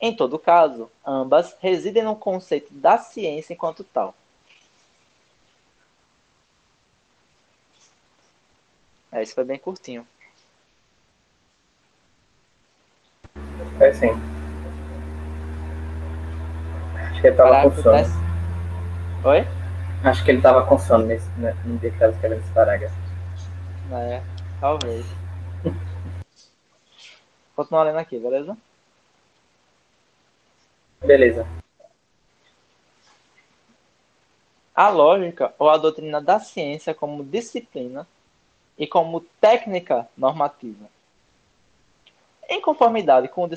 Em todo caso, ambas residem no conceito da ciência enquanto tal. Isso foi bem curtinho. É sim. Acho que ele tava com Parágrafo sono. 10. Oi? Acho que ele tava com sono no dia que tava escrevendo esse parágrafo. Talvez. Continuar lendo aqui, beleza? Beleza. A lógica ou a doutrina da ciência como disciplina e como técnica normativa. Em conformidade com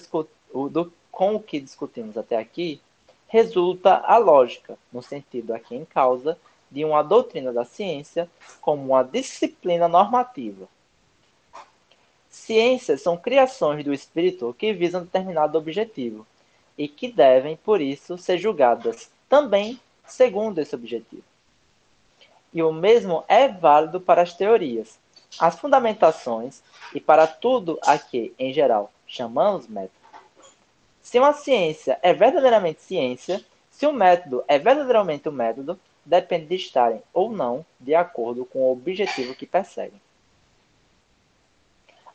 o que discutimos até aqui, resulta a lógica, no sentido aqui em causa, de uma doutrina da ciência como uma disciplina normativa. Ciências são criações do espírito que visam determinado objetivo e que devem, por isso, ser julgadas também segundo esse objetivo. E o mesmo é válido para as teorias, as fundamentações e para tudo a que, em geral, chamamos método. Se uma ciência é verdadeiramente ciência, se um método é verdadeiramente um método, depende de estarem ou não de acordo com o objetivo que perseguem.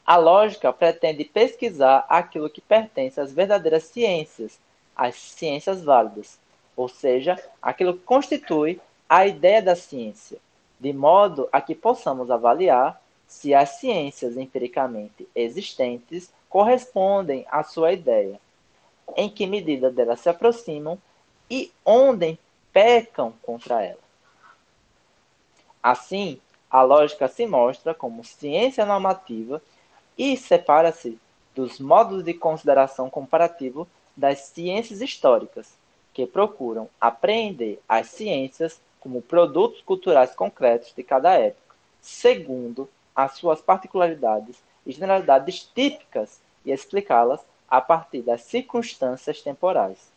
A lógica pretende pesquisar aquilo que pertence às verdadeiras ciências, às ciências válidas, ou seja, aquilo que constitui a ideia da ciência, de modo a que possamos avaliar se as ciências empiricamente existentes correspondem à sua ideia, em que medida delas se aproximam e onde pecam contra ela. Assim, a lógica se mostra como ciência normativa e separa-se dos modos de consideração comparativo das ciências históricas, que procuram apreender as ciências como produtos culturais concretos de cada época, segundo as suas particularidades e generalidades típicas, e explicá-las a partir das circunstâncias temporais.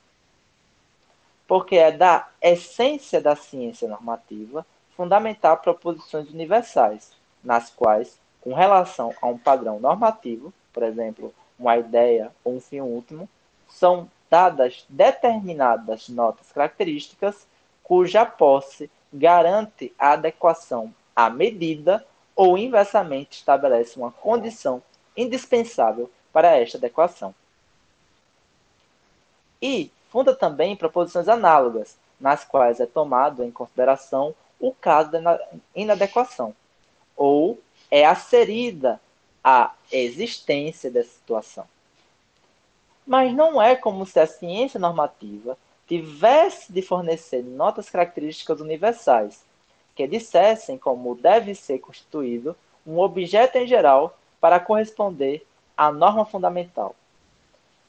Porque é da essência da ciência normativa fundamentar proposições universais, nas quais, com relação a um padrão normativo, por exemplo, uma ideia ou um fim último, são dadas determinadas notas características cuja posse garante a adequação à medida ou inversamente estabelece uma condição indispensável para esta adequação. E funda também proposições análogas, nas quais é tomado em consideração o caso da inadequação, ou é acerida a existência dessa situação. Mas não é como se a ciência normativa tivesse de fornecer notas características universais, que dissessem como deve ser constituído um objeto em geral para corresponder à norma fundamental.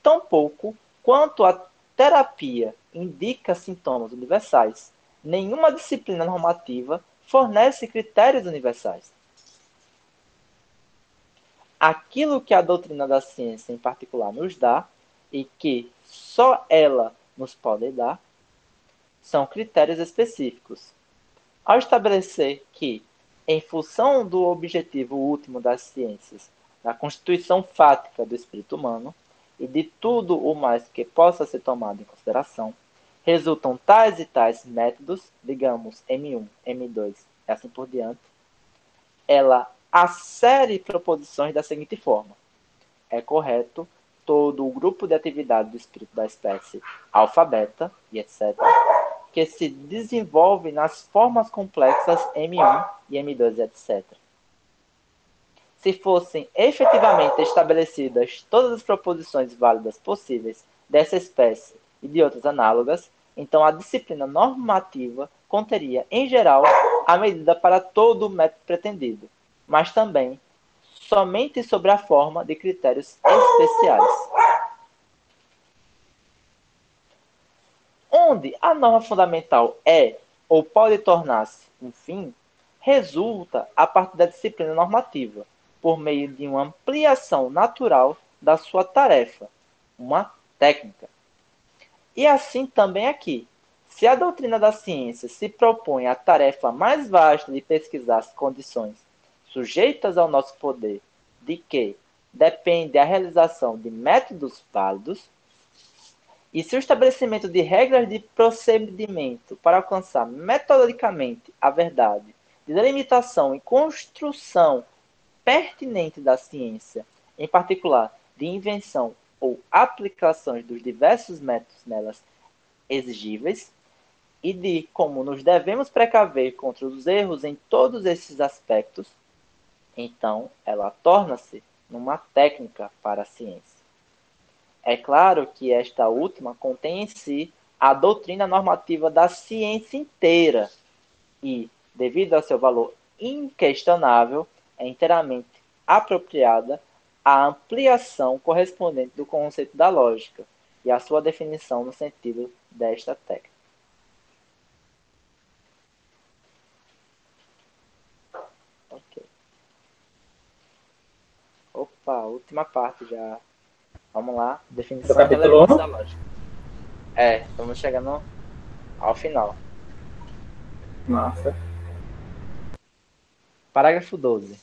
Tampouco, quanto a terapia indica sintomas universais, nenhuma disciplina normativa fornece critérios universais. Aquilo que a doutrina da ciência em particular nos dá, e que só ela nos pode dar, são critérios específicos. Ao estabelecer que, em função do objetivo último das ciências, da constituição fática do espírito humano, e de tudo o mais que possa ser tomado em consideração, resultam tais e tais métodos, digamos M1, M2 e assim por diante, ela acere proposições da seguinte forma: é correto todo o grupo de atividade do espírito da espécie alfabeta e etc., que se desenvolve nas formas complexas M1 e M2 e etc. Se fossem efetivamente estabelecidas todas as proposições válidas possíveis dessa espécie e de outras análogas, então a disciplina normativa conteria, em geral, a medida para todo o método pretendido, mas também somente sobre a forma de critérios especiais. Onde a norma fundamental é ou pode tornar-se um fim, resulta a partir da disciplina normativa, por meio de uma ampliação natural da sua tarefa, uma técnica. E assim também aqui. Se a doutrina da ciência se propõe a tarefa mais vasta de pesquisar as condições sujeitas ao nosso poder, de que depende a realização de métodos válidos, e se o estabelecimento de regras de procedimento para alcançar metodicamente a verdade, de delimitação e construção pertinente da ciência, em particular de invenção ou aplicações dos diversos métodos nelas exigíveis, e de como nos devemos precaver contra os erros em todos esses aspectos, então ela torna-se uma técnica para a ciência. É claro que esta última contém em si a doutrina normativa da ciência inteira e, devido ao seu valor inquestionável, é inteiramente apropriada a ampliação correspondente do conceito da lógica e a sua definição no sentido desta técnica. Ok. Opa, última parte já. Vamos lá, definição e relevância da lógica. Estamos chegando ao final. Nossa. Parágrafo 12.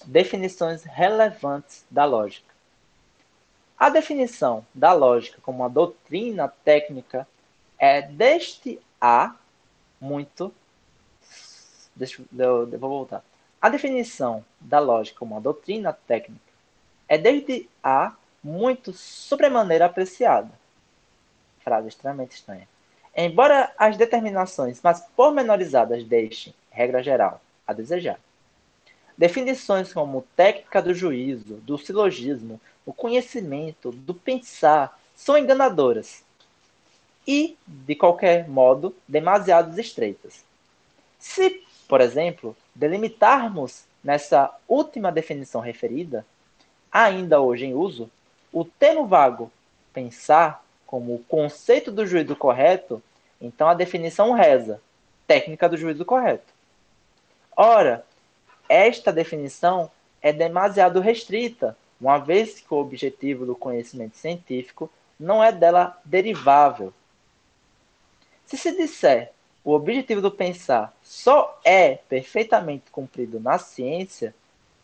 Definições relevantes da lógica. A definição da lógica como uma doutrina técnica é desde a muito... eu vou voltar. A definição da lógica como uma doutrina técnica é desde a muito sobremaneira apreciada. Frase extremamente estranha. Embora as determinações mais pormenorizadas deixem, regra geral, a desejar. Definições como técnica do juízo, do silogismo, o conhecimento, do pensar, são enganadoras e, de qualquer modo, demasiado estreitas. Se, por exemplo, delimitarmos nessa última definição referida, ainda hoje em uso, o termo vago pensar como o conceito do juízo correto, então a definição reza: técnica do juízo correto. Ora, esta definição é demasiado restrita, uma vez que o objetivo do conhecimento científico não é dela derivável. Se se disser o objetivo do pensar só é perfeitamente cumprido na ciência,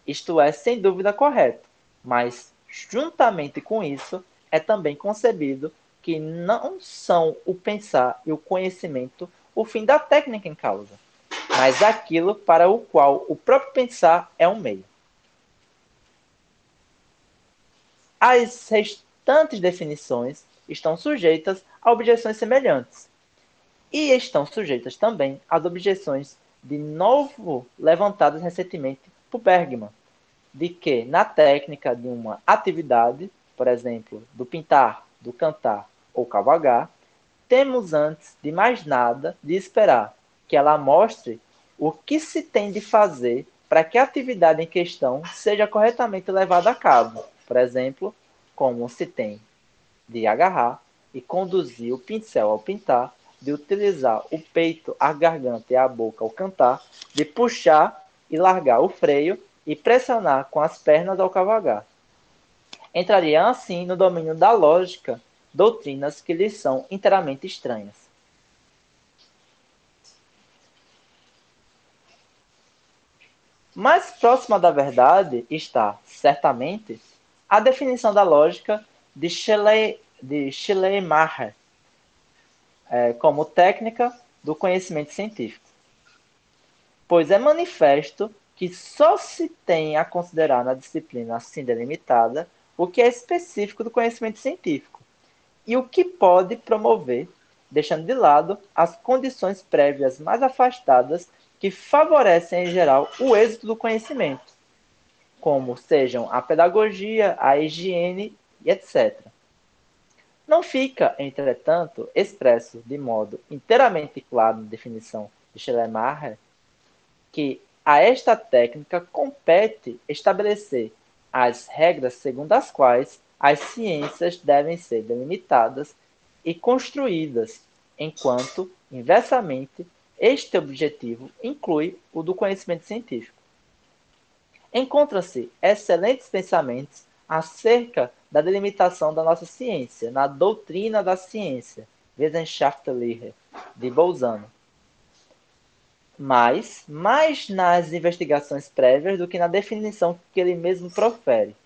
isto é sem dúvida correto, mas juntamente com isso é também concebido que não são o pensar e o conhecimento o fim da técnica em causa, mas aquilo para o qual o próprio pensar é um meio. As restantes definições estão sujeitas a objeções semelhantes e estão sujeitas também às objeções de novo levantadas recentemente por Bergman, de que na técnica de uma atividade, por exemplo, do pintar, do cantar ou cavalgar, temos antes de mais nada de esperar que ela mostre o que se tem de fazer para que a atividade em questão seja corretamente levada a cabo. Por exemplo, como se tem de agarrar e conduzir o pincel ao pintar, de utilizar o peito, a garganta e a boca ao cantar, de puxar e largar o freio e pressionar com as pernas ao cavalgar. Entrariam assim no domínio da lógica doutrinas que lhes são inteiramente estranhas. Mais próxima da verdade está, certamente, a definição da lógica de Schleiermacher como técnica do conhecimento científico. Pois é manifesto que só se tem a considerar na disciplina assim delimitada o que é específico do conhecimento científico e o que pode promover, deixando de lado as condições prévias mais afastadas que favorecem, em geral, o êxito do conhecimento, como sejam a pedagogia, a higiene e etc. Não fica, entretanto, expresso de modo inteiramente claro na definição de Schleiermacher que a esta técnica compete estabelecer as regras segundo as quais as ciências devem ser delimitadas e construídas, enquanto, inversamente, este objetivo inclui o do conhecimento científico. Encontram-se excelentes pensamentos acerca da delimitação da nossa ciência na doutrina da ciência, Wissenschaftslehre, de Bolzano, mas mais nas investigações prévias do que na definição que ele mesmo profere.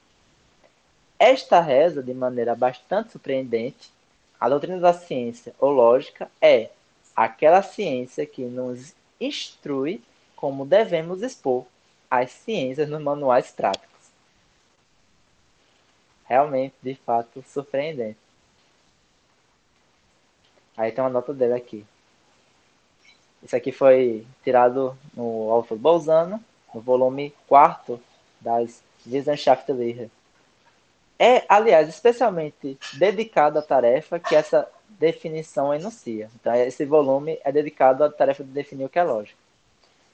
Esta reza, de maneira bastante surpreendente, a doutrina da ciência ou lógica é aquela ciência que nos instrui como devemos expor as ciências nos manuais práticos. Realmente, de fato, surpreendente. Aí tem uma nota dele aqui. Isso aqui foi tirado no autor Bolzano, no volume 4 das Wissenschaftslehre. É, aliás, especialmente dedicado à tarefa que essa definição enuncia. Então, esse volume é dedicado à tarefa de definir o que é lógica.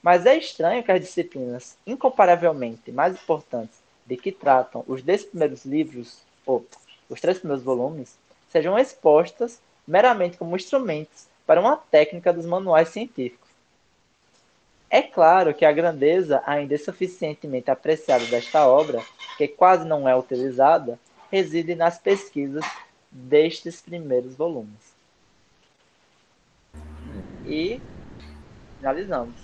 Mas é estranho que as disciplinas incomparavelmente mais importantes de que tratam os 10 primeiros livros, ou os 3 primeiros volumes, sejam expostas meramente como instrumentos para uma técnica dos manuais científicos. É claro que a grandeza ainda é suficientemente apreciada desta obra, que quase não é utilizada, reside nas pesquisas destes primeiros volumes. E finalizamos.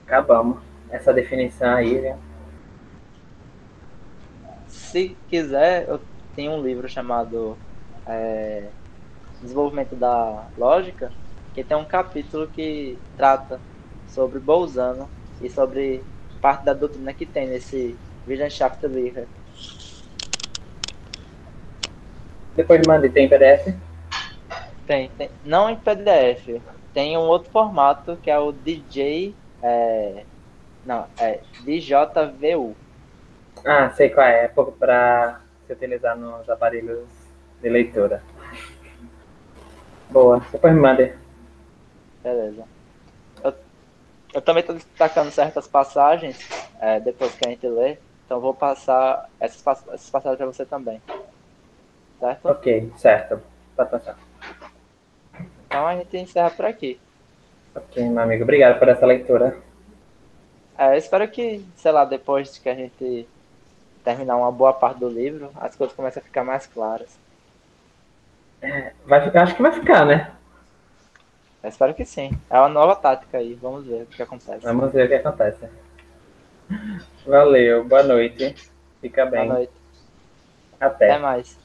Acabamos. Essa definição aí, viu? Se quiser, eu tenho um livro chamado Desenvolvimento da Lógica, que tem um capítulo que trata sobre Bolzano e sobre parte da doutrina que tem nesse Wissenschaftslehre. Depois manda, tem PDF? Tem, não em PDF, tem um outro formato que é o DJVU. Ah, sei qual é. É para se utilizar nos aparelhos de leitura. Boa, depois me manda. Beleza. Eu também estou destacando certas passagens depois que a gente lê, então vou passar essas passagens para você também. Certo? Ok, certo. Pode passar. Então a gente encerra por aqui. Ok, meu amigo. Obrigado por essa leitura. Eu espero que, sei lá, depois que a gente terminar uma boa parte do livro, as coisas começam a ficar mais claras. Vai ficar, acho que vai ficar, né? Eu espero que sim. É uma nova tática aí. Vamos ver o que acontece. Vamos ver o que acontece. Valeu, boa noite. Fica Boa bem. noite. Até Até. mais.